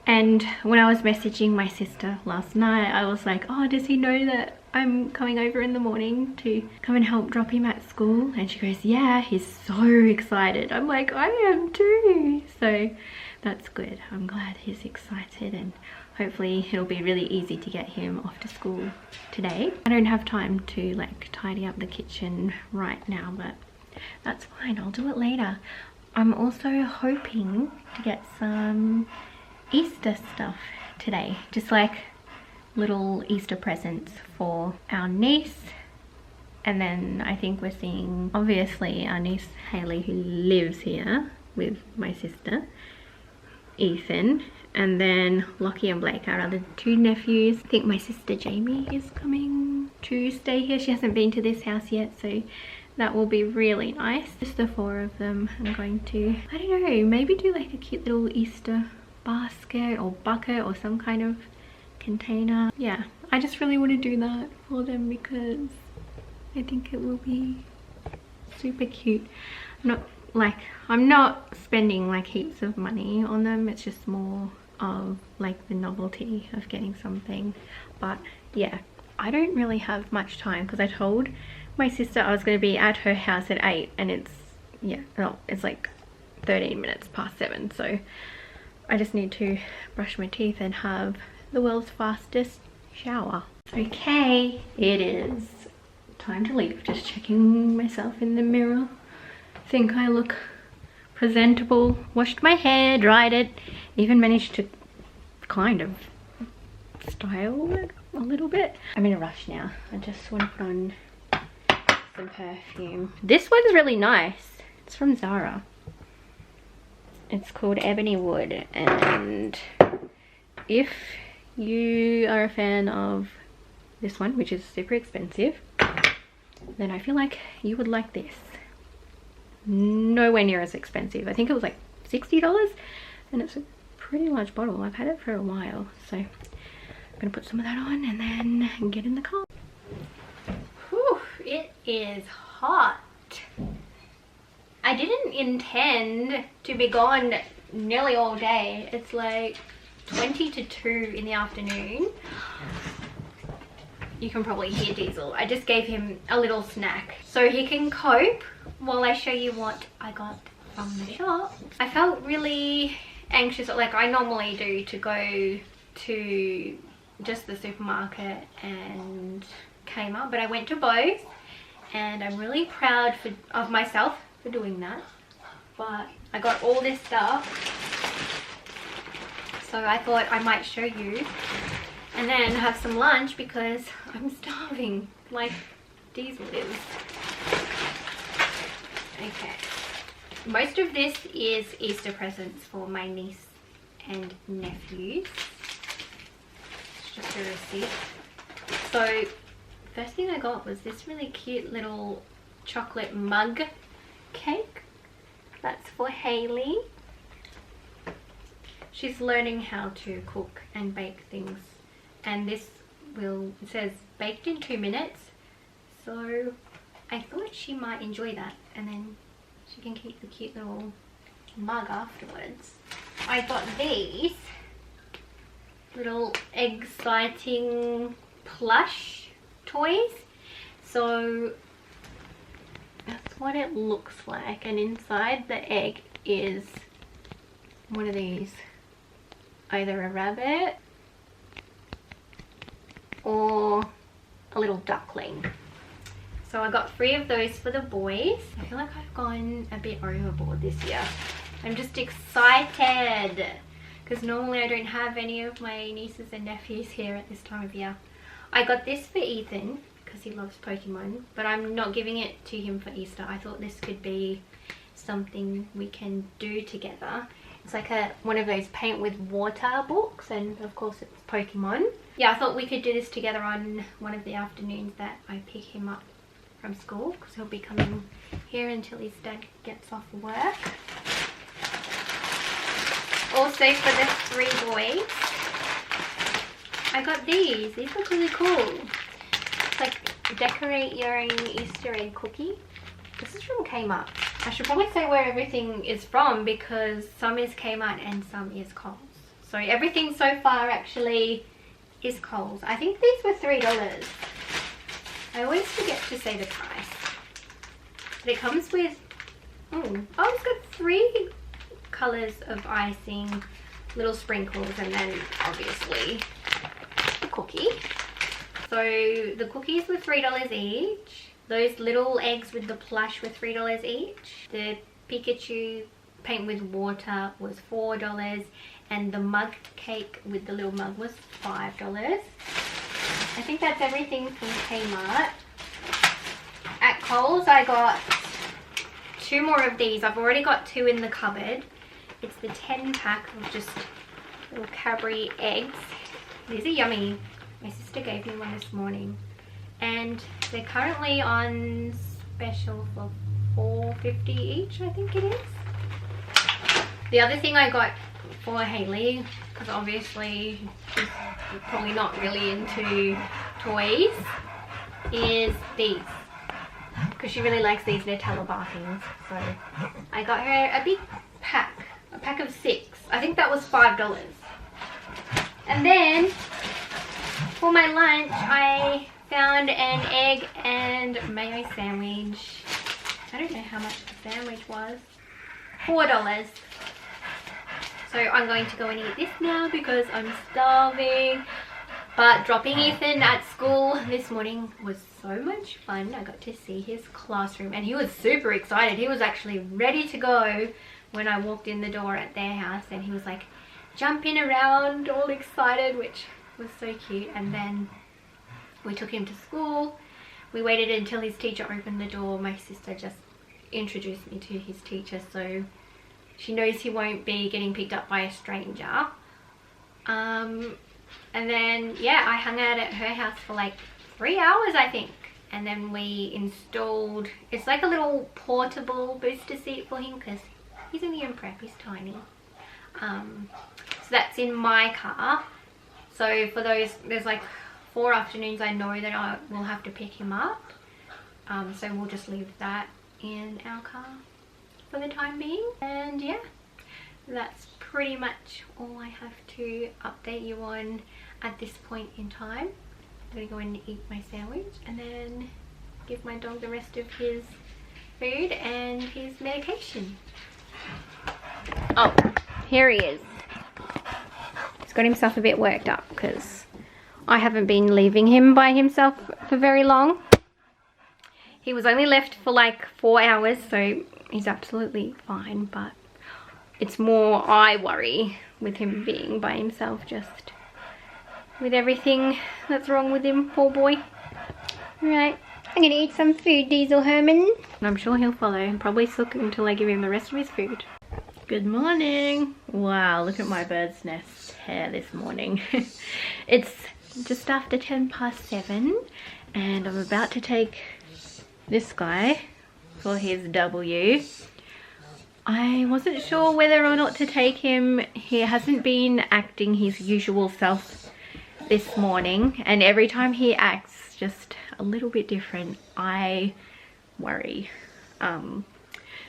And when I was messaging my sister last night, I was like, oh, does he know that I'm coming over in the morning to come and help drop him at school? And she goes, yeah, he's so excited. I'm like, I am too. So that's good. I'm glad he's excited and hopefully it'll be really easy to get him off to school today. I don't have time to like tidy up the kitchen right now, but that's fine. I'll do it later. I'm also hoping to get some Easter stuff today, just like little Easter presents for our niece. And then I think we're seeing obviously our niece Hayley, who lives here with my sister Ethan, and then Lockie and Blake, our other two nephews. I think my sister Jamie is coming to stay here. She hasn't been to this house yet, so that will be really nice. Just the four of them. I'm going to, I don't know, maybe do like a cute little Easter basket or bucket or some kind of container. Yeah, I just really want to do that for them because I think it will be super cute. I'm not spending like heaps of money on them. It's just more of like the novelty of getting something. But yeah, I don't really have much time because I told my sister I was going to be at her house at 8 and it's, yeah, no, it's like 13 minutes past 7. So I just need to brush my teeth and have the world's fastest shower. Okay, it is time to leave. Just checking myself in the mirror. Think I look presentable. Washed my hair, dried it, even managed to kind of style it a little bit. I'm in a rush now. I just want to put on some perfume. This one's really nice. It's from Zara. It's called Ebony Wood, and if you are a fan of this one, which is super expensive, then I feel like you would like this. Nowhere near as expensive. I think it was like $60 and it's a pretty large bottle. I've had it for a while, so I'm gonna put some of that on and then get in the car. Whew, it is hot. I didn't intend to be gone nearly all day. It's like 20 to 2 in the afternoon. You can probably hear Diesel. I just gave him a little snack so he can cope while I show you what I got from the shop. I felt really anxious, like I normally do, to go to just the supermarket and Kmart, but I went to both and I'm really proud of myself for doing that. But I got all this stuff, so I thought I might show you and then have some lunch because I'm starving like Diesel is. Okay, most of this is Easter presents for my niece and nephews. It's just a receipt. So first thing I got was this really cute little chocolate mug cake. That's for Hayley. She's learning how to cook and bake things, and this will, it says baked in 2 minutes, so I thought she might enjoy that and then she can keep the cute little mug afterwards. I got these little exciting plush toys. So That's what it looks like, and inside the egg is one of these, either a rabbit or a little duckling. So I got 3 of those for the boys. I feel like I've gone a bit overboard this year. I'm just excited because normally I don't have any of my nieces and nephews here at this time of year. I got this for Ethan because he loves Pokemon, but I'm not giving it to him for Easter. I thought this could be something we can do together. It's like one of those paint with water books, and of course it's Pokemon. Yeah, I thought we could do this together on one of the afternoons that I pick him up from school, because he'll be coming here until his dad gets off work. Also for the 3 boys, I got these. These look really cool. It's like decorate your own Easter egg cookie. This is from Kmart. I should probably say where everything is from because some is Kmart and some is Coles. So everything so far actually is Coles. I think these were $3. I always forget to say the price. But it comes with, oh, it's got 3 colours of icing, little sprinkles, and then obviously the cookie. So the cookies were $3 each. Those little eggs with the plush were $3 each. The Pikachu paint with water was $4, and the mug cake with the little mug was $5. I think that's everything from Kmart. At Coles I got 2 more of these. I've already got 2 in the cupboard. It's the 10 pack of just little Cadbury eggs. These are yummy. My sister gave me one this morning. And they're currently on special for $4.50 each, I think it is. The other thing I got for Hayley, because obviously she's probably not really into toys, is these. Because she really likes these Nutella bar things. So I got her a big pack, a pack of 6. I think that was $5. And then for my lunch, I found an egg and mayo sandwich. I don't know how much the sandwich was. $4. So I'm going to go and eat this now because I'm starving. But dropping Ethan at school this morning was so much fun. I got to see his classroom and he was super excited. He was actually ready to go when I walked in the door at their house, and he was like jumping around all excited, which was so cute. And then we took him to school. We waited until his teacher opened the door. My sister just introduced me to his teacher, so she knows he won't be getting picked up by a stranger. And then, yeah, I hung out at her house for like 3 hours, I think. And then we installed, it's like a little portable booster seat for him because he's only in prep, he's tiny. So that's in my car. So for those, there's like 4 afternoons I know that I will have to pick him up. So we'll just leave that in our car for the time being. And yeah, that's pretty much all I have to update you on at this point in time. I'm gonna go and eat my sandwich and then give my dog the rest of his food and his medication. Oh, here he is. He's got himself a bit worked up because I haven't been leaving him by himself for very long. He was only left for like 4 hours, so he's absolutely fine, but it's more I worry with him being by himself, just with everything that's wrong with him, poor boy. Right, I'm gonna eat some food, Diesel Herman. I'm sure he'll follow, probably suck until I give him the rest of his food. Good morning. Wow, look at my bird's nest hair this morning. It's just after 7:10 and I'm about to take this guy for his W. I wasn't sure whether or not to take him. He hasn't been acting his usual self this morning, and every time he acts just a little bit different, I worry.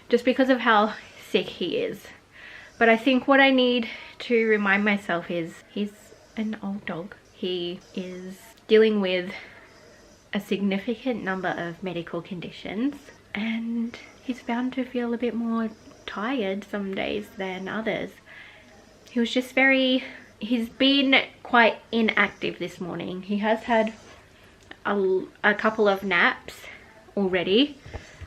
Just because of how sick he is. But I think what I need to remind myself is he's an old dog. He is dealing with a significant number of medical conditions. and he's found to feel a bit more tired some days than others. He was just he's been quite inactive this morning. He has had a couple of naps already,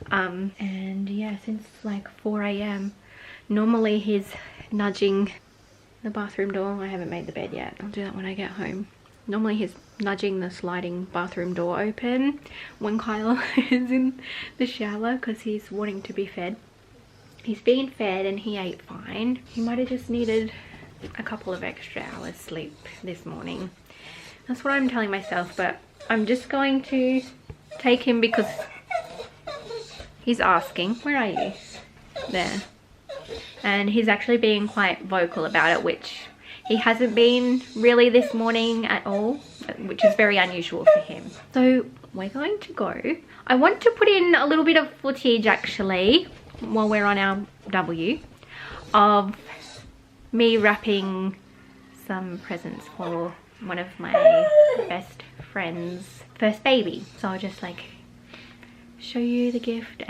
and yeah, since like 4 AM. Normally he's nudging the bathroom door. I haven't made the bed yet. I'll do that when I get home. Normally he's nudging the sliding bathroom door open when Kyla is in the shower because he's wanting to be fed. He's being fed and he ate fine. He might have just needed a couple of extra hours sleep this morning. That's what I'm telling myself, but I'm just going to take him because he's asking. Where are you? There. And he's actually being quite vocal about it, which he hasn't been really this morning at all, which is very unusual for him. So we're going to go. I want to put in a little bit of footage actually while we're on our W of me wrapping some presents for one of my best friend's first baby. So I'll just like show you the gift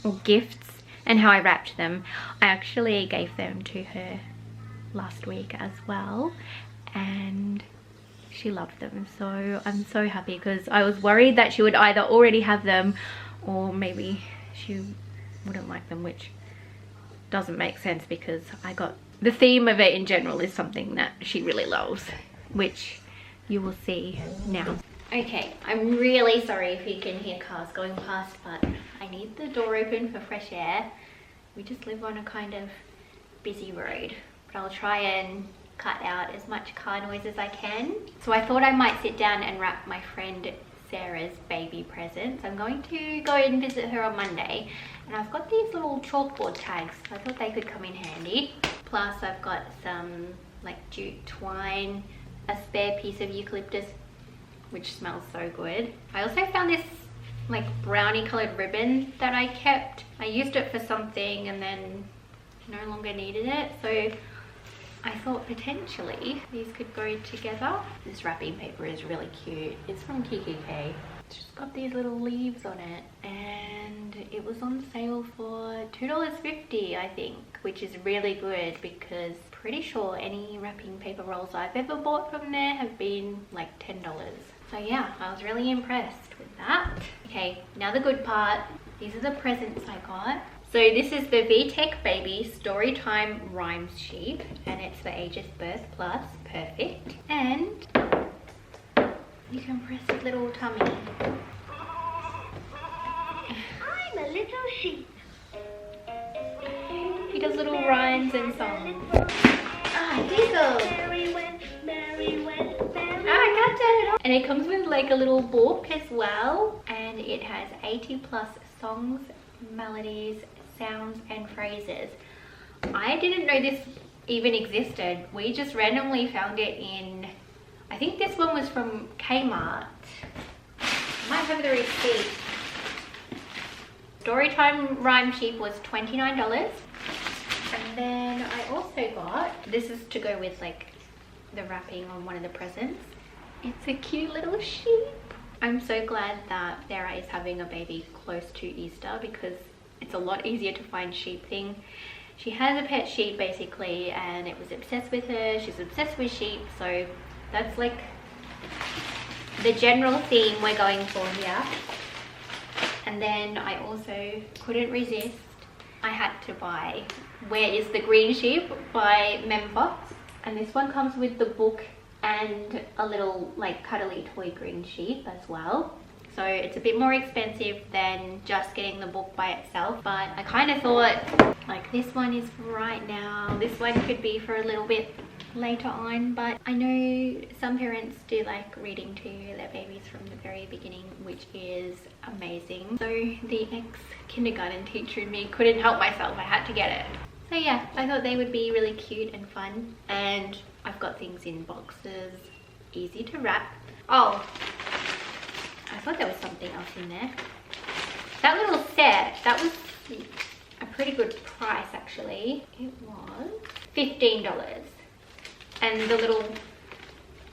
or gifts and how I wrapped them. I actually gave them to her last week as well, and she loved them, so I'm so happy because I was worried that she would either already have them or maybe she wouldn't like them, which doesn't make sense because I got the theme of it in general is something that she really loves, which you will see now. Okay, I'm really sorry if you can hear cars going past, but I need the door open for fresh air. We just live on a kind of busy road, but I'll try and cut out as much car noise as I can. So I thought I might sit down and wrap my friend Sarah's baby presents. I'm going to go and visit her on Monday, and I've got these little chalkboard tags, so I thought they could come in handy. Plus I've got some like jute twine, a spare piece of eucalyptus, which smells so good. I also found this like brownie colored ribbon that I kept. I used it for something and then no longer needed it, so I thought potentially these could go together. This wrapping paper is really cute. It's from KKK. It's just got these little leaves on it, and it was on sale for $2.50 I think, which is really good because pretty sure any wrapping paper rolls I've ever bought from there have been like $10. So yeah, I was really impressed with that. Okay, now the good part. These are the presents I got. So this is the VTech Baby Storytime Rhymes Sheet, and it's for ages birth plus. Perfect. And you can press his little tummy. I'm a little sheep. He does little rhymes and songs. Ah, Mary went, Mary went, Mary. I got it! And it comes with like a little book as well, and it has 80 plus songs, melodies, sounds and phrases. I didn't know this even existed. We just randomly found it in, I think this one was from Kmart. I might have the receipt. Storytime Rhyme Sheet was $29. And then I also got, this is to go with like the wrapping on one of the presents. It's a cute little sheep. I'm so glad that Sarah is having a baby close to Easter because it's a lot easier to find sheep thing. She has a pet sheep basically, and it was obsessed with her. She's obsessed with sheep, so that's like the general theme we're going for here. And then I also couldn't resist. I had to buy Where is the Green Sheep by Memfox, and this one comes with the book and a little like cuddly toy green sheep as well. So it's a bit more expensive than just getting the book by itself, but I kind of thought like this one is for right now, this one could be for a little bit later on, but I know some parents do like reading to their babies from the very beginning, which is amazing. So the ex-kindergarten teacher in me couldn't help myself, I had to get it. So yeah, I thought they would be really cute and fun, and I've got things in boxes, easy to wrap. Oh, I thought there was something else in there. That little set, that was a pretty good price actually. It was $15. And the little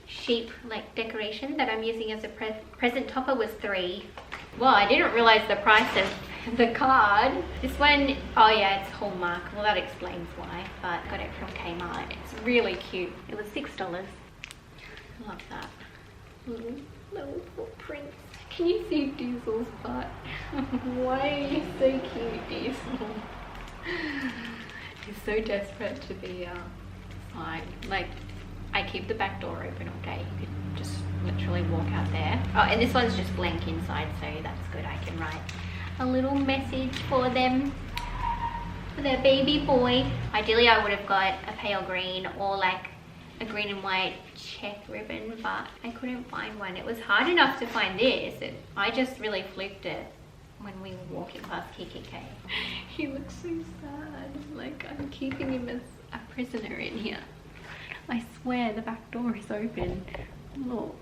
sheep like decoration that I'm using as a present topper was $3. Well, I didn't realize the price of the card. This one, oh yeah, it's Hallmark. Well, that explains why, but got it from Kmart. It's really cute. It was $6. Love that. Little footprints. Can you see Diesel's butt? Why are you so cute, Diesel? He's so desperate to be fine. Like, I keep the back door open all day. You could just literally walk out there. Oh, and this one's just blank inside, so that's good. I can write a little message for them, for their baby boy. Ideally, I would have got a pale green or like a green and white check ribbon, but I couldn't find one. It was hard enough to find this. I just really fluked it when we were walking past KKK. He looks so sad. Like I'm keeping him as a prisoner in here. I swear the back door is open. Look,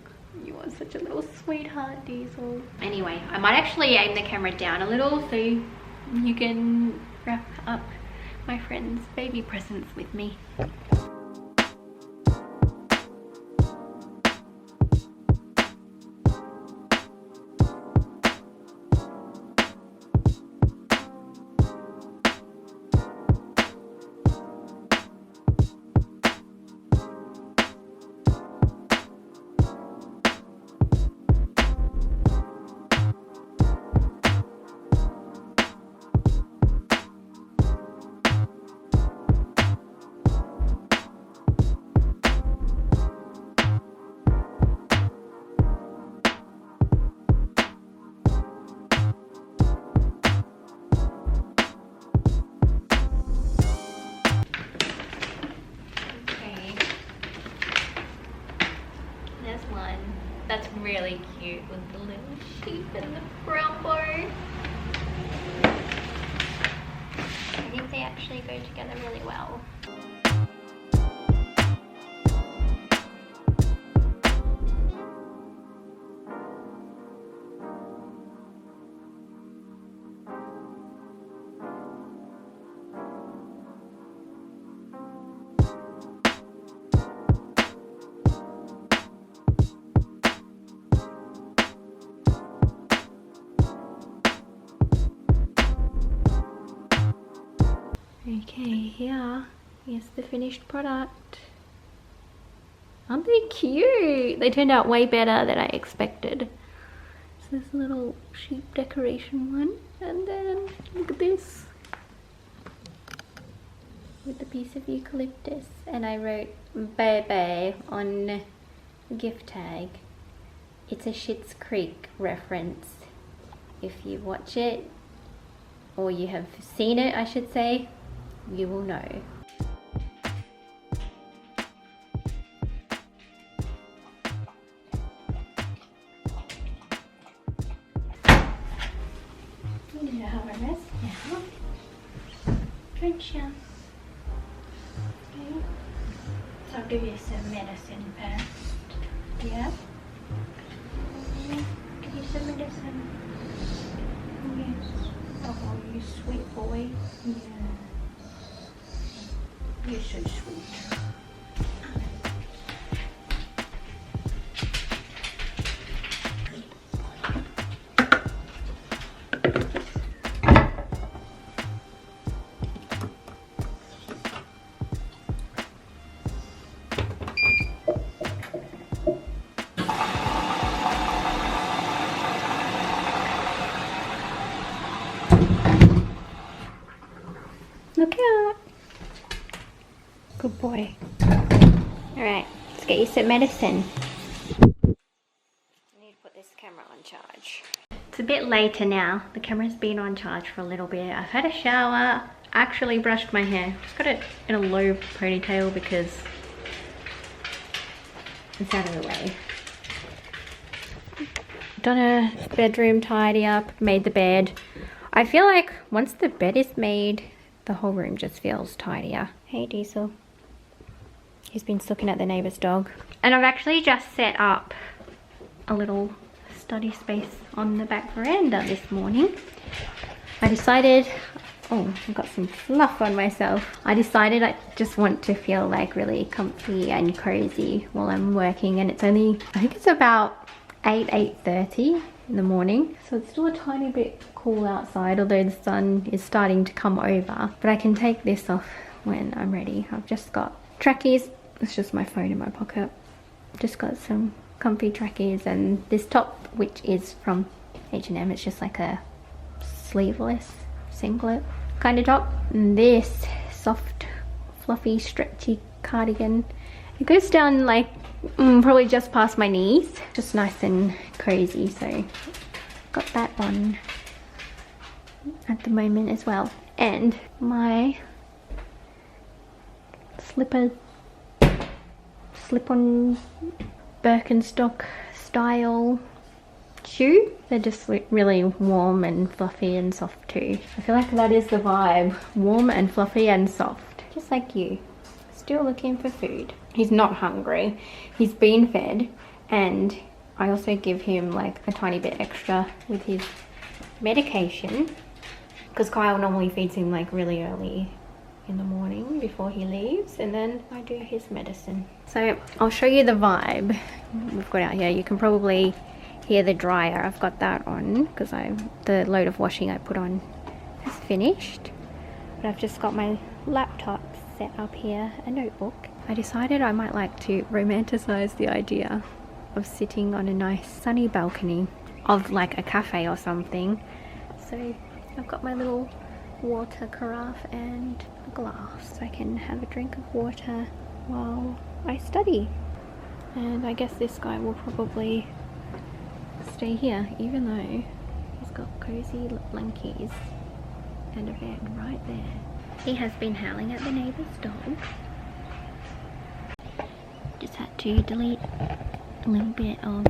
you are such a little sweetheart, Diesel. Anyway, I might actually aim the camera down a little so you can wrap up my friend's baby presents with me. That's really cute with the little sheep and the brown bow. I think they actually go together really well. Okay, here's the finished product. Aren't they cute? They turned out way better than I expected. So this little sheep decoration one, and then look at this with a piece of eucalyptus, and I wrote "Bebe" on the gift tag. It's a Schitt's Creek reference. If you watch it, or you have seen it, I should say, you will know. You need to have a rest now, don't you? Okay. So I'll give you some medicine first. Yeah? Give you some medicine. Yes. Oh, you sweet boy. Yeah. You're so sweet. Look out. Good boy. Alright, let's get you some medicine. I need to put this camera on charge. It's a bit later now. The camera's been on charge for a little bit. I've had a shower, actually brushed my hair. Just got it in a low ponytail because it's out of the way. Done a bedroom tidy up, made the bed. I feel like once the bed is made, the whole room just feels tidier. Hey Diesel. He's been looking at the neighbour's dog. And I've actually just set up a little study space on the back veranda this morning. I decided, oh, I've got some fluff on myself. I decided I just want to feel like really comfy and cozy while I'm working, and it's only, I think it's about 8:30. in the morning. So it's still a tiny bit cool outside, although the sun is starting to come over. But I can take this off when I'm ready. I've just got trackies. It's just my phone in my pocket. Just got some comfy trackies and this top, which is from H&M. It's just like a sleeveless singlet kind of top. And this soft, fluffy, stretchy cardigan. It goes down like probably just past my knees. Just nice and cozy. So got that on at the moment as well. And my slip-on Birkenstock style shoe. They're just really warm and fluffy and soft too. I feel like that is the vibe. Warm and fluffy and soft. Just like you. Still looking for food. He's not hungry. He's been fed, and I also give him like a tiny bit extra with his medication, because Kyle normally feeds him like really early in the morning before he leaves, and then I do his medicine. So I'll show you the vibe we've got out here. You can probably hear the dryer. I've got that on because the load of washing I put on is finished. But I've just got my laptop set up here, a notebook. I decided I might like to romanticize the idea of sitting on a nice sunny balcony of like a cafe or something. So I've got my little water carafe and a glass. I can have a drink of water while I study. And I guess this guy will probably stay here, even though he's got cozy blankies and a bed right there. He has been howling at the neighbour's dog. Just had to delete a little bit of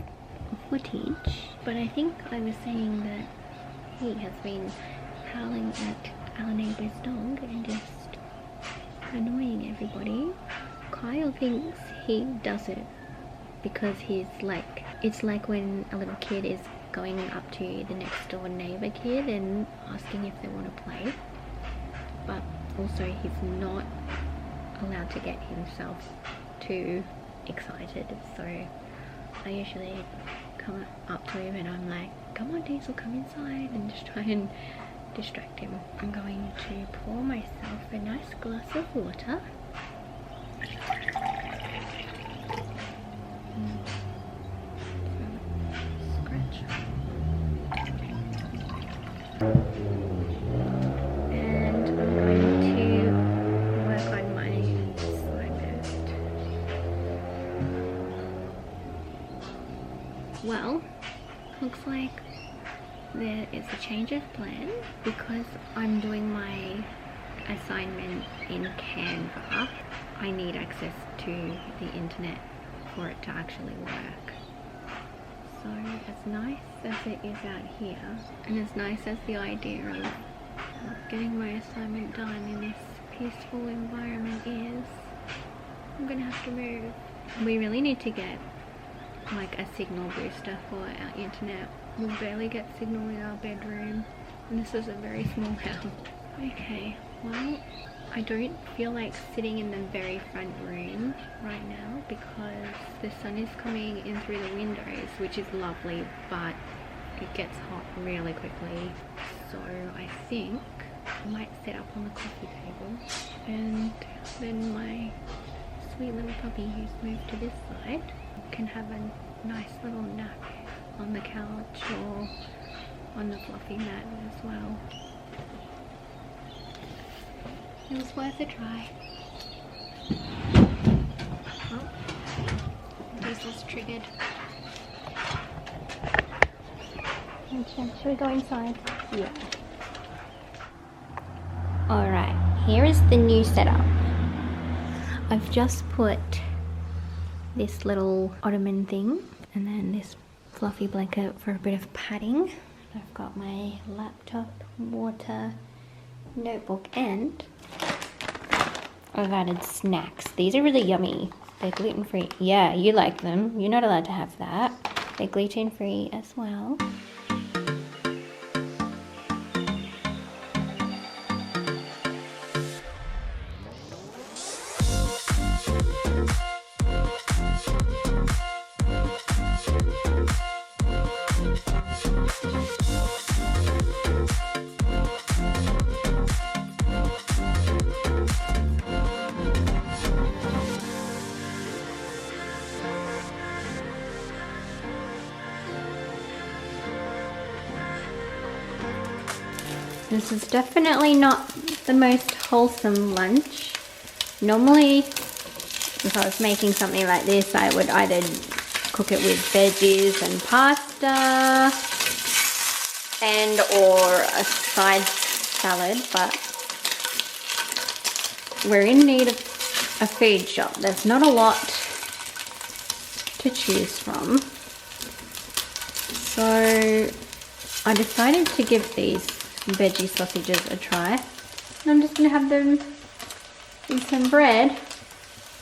footage, but I think I was saying that he has been howling at our neighbour's dog and just annoying everybody. Kyle thinks he does it because he's like, it's like when a little kid is going up to the next door neighbour kid and asking if they want to play, but also he's not allowed to get himself too excited. So I usually come up to him and I'm like, come on Diesel, come inside, and just try and distract him. I'm going to pour myself a nice glass of water. Scratch. And I'm going to work on my assignment. Well, looks like there is a change of plan because I'm doing my assignment in Canva. I need access to the internet for it to actually work. So as nice as it is out here, and as nice as the idea of getting my assignment done in this peaceful environment is, I'm gonna have to move. We really need to get like a signal booster for our internet. We barely get signal in our bedroom, and this is a very small house. Okay, well, I don't feel like sitting in the very front room right now because the sun is coming in through the windows, which is lovely, but it gets hot really quickly. So I think I might sit up on the coffee table, and then my sweet little puppy who's moved to this side can have a nice little nap on the couch or on the fluffy mat as well. It was worth a try. Oh, Diesel's triggered. Should we go inside? Yeah. Alright, here is the new setup. I've just put this little ottoman thing and then this fluffy blanket for a bit of padding. I've got my laptop, water, notebook, and I've added snacks. These are really yummy. They're gluten-free. Yeah, you like them. You're not allowed to have that. They're gluten-free as well. This is definitely not the most wholesome lunch. Normally, if I was making something like this, I would either cook it with veggies and pasta and or a side salad, but we're in need of a food shop. There's not a lot to choose from. So I decided to give these veggie sausages a try. And I'm just gonna have them in some bread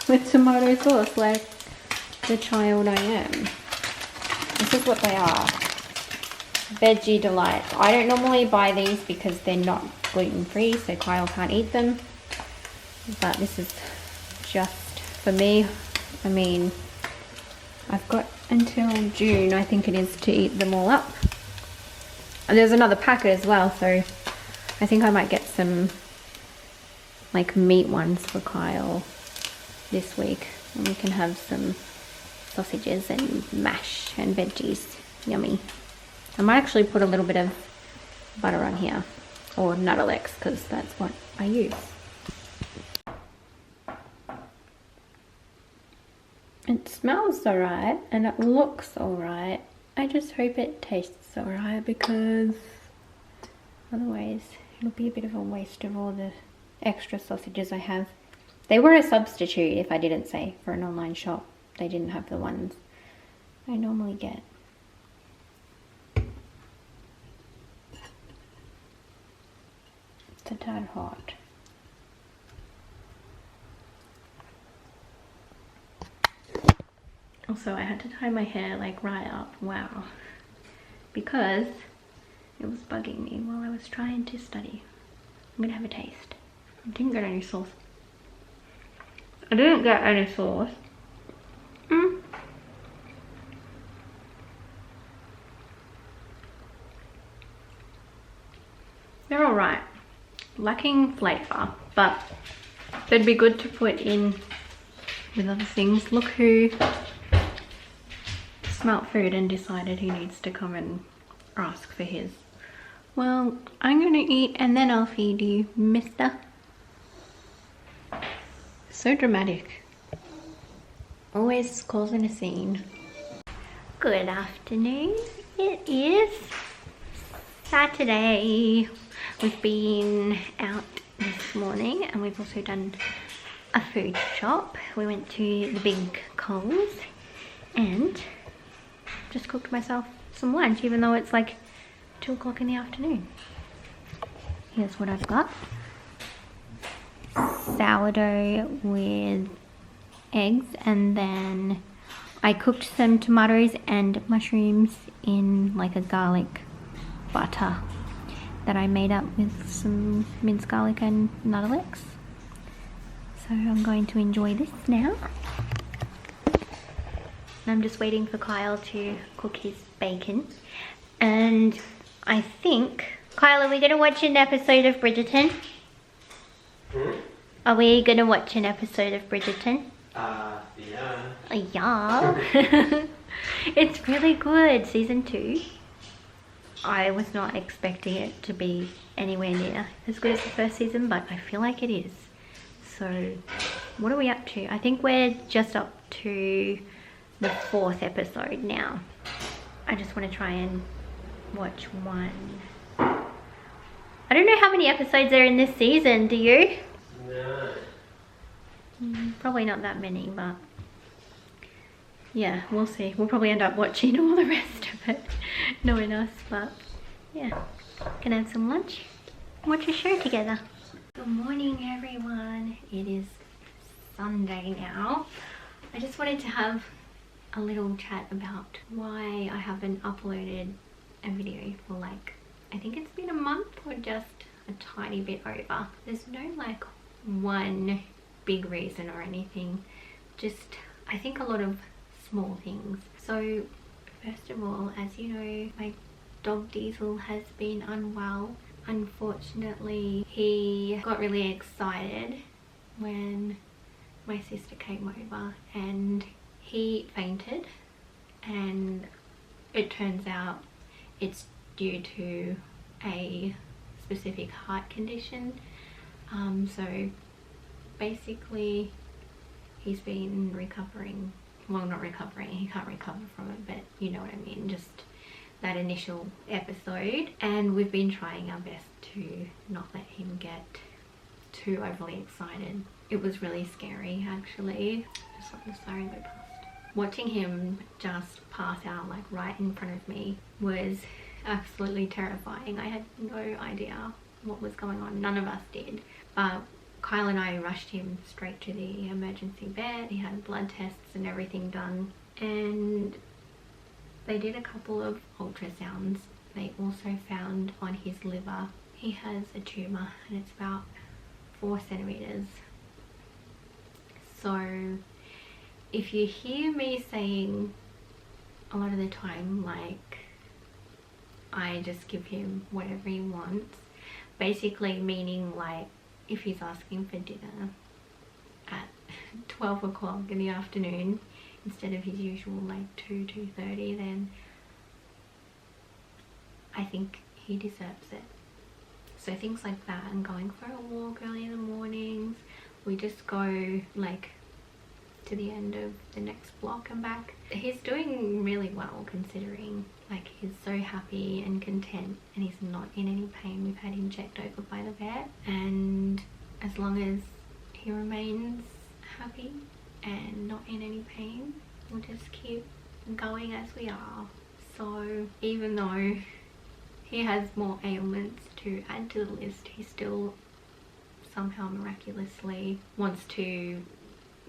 with tomato sauce like the child I am. This is what they are. Veggie delights. I don't normally buy these because they're not gluten-free, so Kyle can't eat them. But this is just for me. I mean, I've got until June, I think it is, to eat them all up. And there's another packet as well, so I think I might get some like meat ones for Kyle this week. And we can have some sausages and mash and veggies. Yummy. I might actually put a little bit of butter on here, or Nuttelex, because that's what I use. It smells alright and it looks alright. I just hope it tastes alright, because otherwise it'll be a bit of a waste of all the extra sausages I have. They were a substitute, if I didn't say, for an online shop. They didn't have the ones I normally get. It's a tad hot. Also, I had to tie my hair like right up, wow, because it was bugging me while I was trying to study. I'm gonna have a taste. I didn't get any sauce. They're alright. Lacking flavour, but they'd be good to put in with other things. Look who smelt food and decided he needs to come and ask for his. Well, I'm gonna eat and then I'll feed you, mister. So dramatic. Always causing a scene. Good afternoon. It is Saturday. We've been out this morning and we've also done a food shop. We went to the big Coles and just cooked myself some lunch, even though it's like 2 o'clock in the afternoon. Here's what I've got. Sourdough with eggs, and then I cooked some tomatoes and mushrooms in like a garlic butter that I made up with some minced garlic and Nuttelex. So I'm going to enjoy this now. I'm just waiting for Kyle to cook his bacon. And I think, Kyle, are we going to watch an episode of Bridgerton? Are we going to watch an episode of Bridgerton? Yeah. Yeah. It's really good, season 2. I was not expecting it to be anywhere near as good as the first season, but I feel like it is. So, what are we up to? I think we're just up to the 4th episode now. I just want to try and watch one. I don't know how many episodes are in this season, do you? No. Probably not that many, but yeah, we'll see. We'll probably end up watching all the rest of it, knowing us, but yeah. Gonna have some lunch, watch a show together. Good morning, everyone. It is Sunday now. I just wanted to have a little chat about why I haven't uploaded a video for like, I think it's been a month or just a tiny bit over. There's no like one big reason or anything, just I think a lot of small things. So first of all, as you know, my dog Diesel has been unwell. Unfortunately, he got really excited when my sister came over and he fainted, and it turns out it's due to a specific heart condition. So basically he's been recovering, well, not recovering, he can't recover from it, but you know what I mean, just that initial episode. And we've been trying our best to not let him get too overly excited. It was really scary actually. Just let the siren go past. Watching him just pass out like right in front of me was absolutely terrifying. I had no idea what was going on. None of us did. But Kyle and I rushed him straight to the emergency vet. He had blood tests and everything done. And they did a couple of ultrasounds. They also found on his liver, he has a tumour and it's about 4 centimetres. So if you hear me saying a lot of the time, like, I just give him whatever he wants, basically meaning like if he's asking for dinner at 12 o'clock in the afternoon instead of his usual like 2:30, then I think he deserves it. So things like that, and going for a walk early in the mornings. We just go like to the end of the next block and back. He's doing really well considering, like he's so happy and content and he's not in any pain. We've had him checked over by the vet, and as long as he remains happy and not in any pain, we'll just keep going as we are. So even though he has more ailments to add to the list, he still somehow miraculously wants to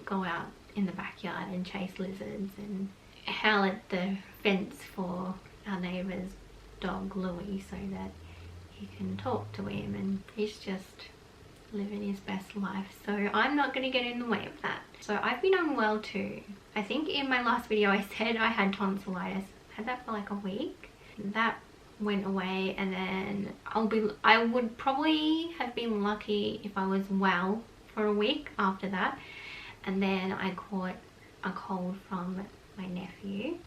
go out in the backyard and chase lizards and howl at the fence for our neighbour's dog Louie so that he can talk to him, and he's just living his best life. So I'm not going to get in the way of that. So I've been unwell too. I think in my last video I said I had tonsillitis. I had that for like a week. That went away, and then I would probably have been lucky if I was well for a week after that. And then I caught a cold from my nephew.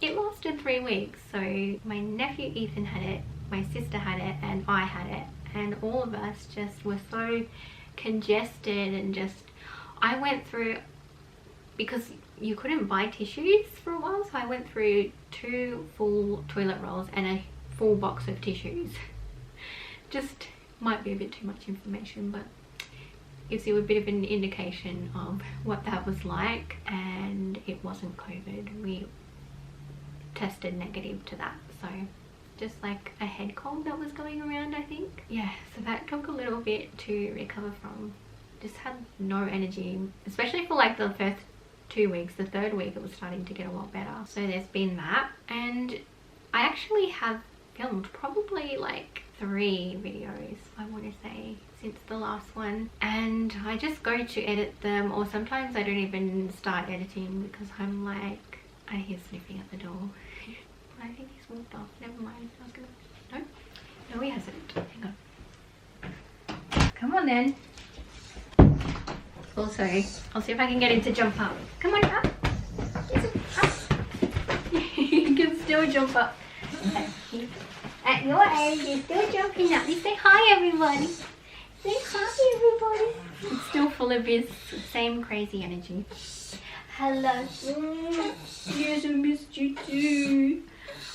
It lasted 3 weeks. So my nephew Ethan had it, my sister had it, and I had it. And all of us just were so congested, and just, I went through, because you couldn't buy tissues for a while, so I went through 2 full toilet rolls and a full box of tissues. Just might be a bit too much information, but gives you a bit of an indication of what that was like. And it wasn't COVID. We tested negative to that, so just like a head cold that was going around, I think. Yeah, so that took a little bit to recover from. Just had no energy, especially for like the first 2 weeks. The 3rd week it was starting to get a lot better. So there's been that, and I actually have filmed probably like 3 videos, I want to say, since the last one, and I just go to edit them, or sometimes I don't even start editing because I'm like, I hear sniffing at the door. I think he's walked off. Never mind. I was gonna, no he hasn't. Hang on. Come on then. Also, I'll see if I can get him to jump up. Come on, up. Up. You can still jump up. At your age, you're still jumping up. You say hi, everybody. Say hi, everybody. It's still full of his same crazy energy. Hello. Yes, I missed you too.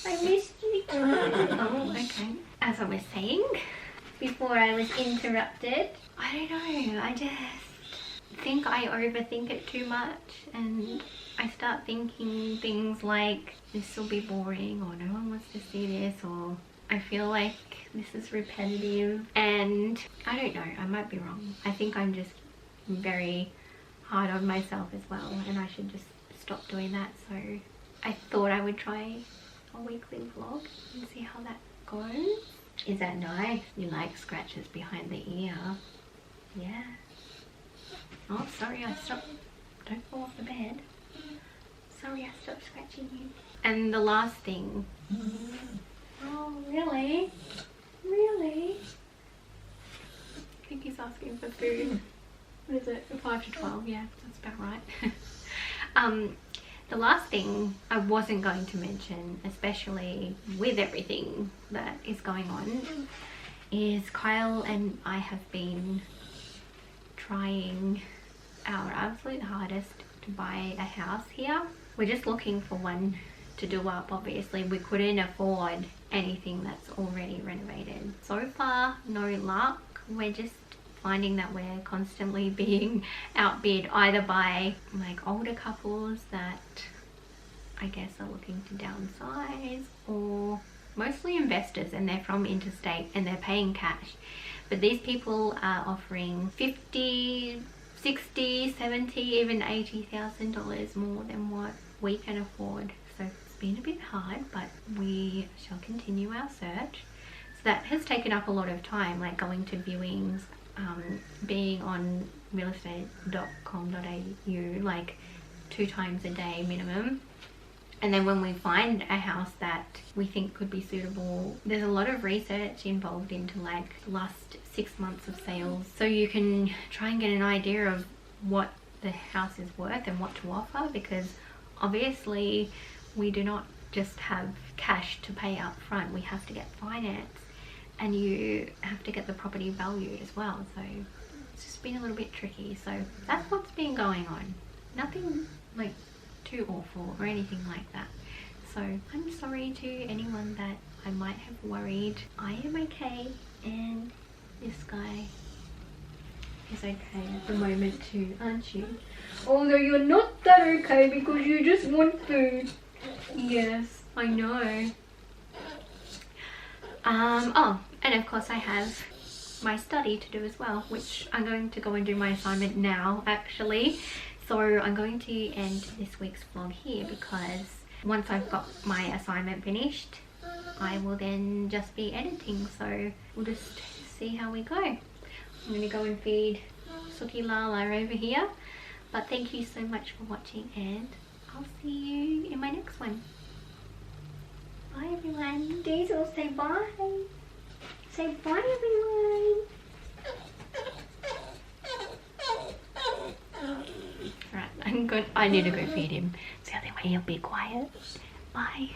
I missed you too. Oh, okay. As I was saying before I was interrupted, I don't know, I just think I overthink it too much, and I start thinking things like this will be boring, or no one wants to see this, or I feel like this is repetitive, and I don't know, I might be wrong. I think I'm just very hard on myself as well, and I should just stop doing that. So I thought I would try a weekly vlog and see how that goes. Is that nice? You like scratches behind the ear? Yeah. Oh, sorry, I stopped. Don't fall off the bed. Sorry, I stopped scratching you. And the last thing. Oh, really? Really? I think he's asking for food. What is it? 5 to 12? Yeah, that's about right. The last thing I wasn't going to mention, especially with everything that is going on, is Kyle and I have been trying our absolute hardest to buy a house here. We're just looking for one to do up. Obviously we couldn't afford anything that's already renovated. So far no luck. We're just finding that we're constantly being outbid either by like older couples that I guess are looking to downsize, or mostly investors, and they're from interstate and they're paying cash. But these people are offering 50, 60, 70, even $80,000 more than what we can afford. So it's been a bit hard, but we shall continue our search. So that has taken up a lot of time, like going to viewings, being on realestate.com.au like 2 times a day minimum. And then when we find a house that we think could be suitable, there's a lot of research involved into like the last 6 months of sales, so you can try and get an idea of what the house is worth and what to offer, because obviously we do not just have cash to pay up front. We have to get finance, and you have to get the property valued as well. So it's just been a little bit tricky. So that's what's been going on. Nothing like too awful or anything like that. So I'm sorry to anyone that I might have worried. I am okay, and this guy is okay at the moment too, aren't you? Although you're not that okay because you just want food. Yes, I know. Oh, and of course I have my study to do as well, which I'm going to go and do my assignment now actually. So I'm going to end this week's vlog here, because once I've got my assignment finished, I will then just be editing. So we'll just see how we go. I'm going to go and feed Suki Lala over here. But thank you so much for watching, and I'll see you in my next one. Bye everyone. Diesel, say bye. Say bye everyone. Right, I need to go feed him, so then he'll be quiet. Bye.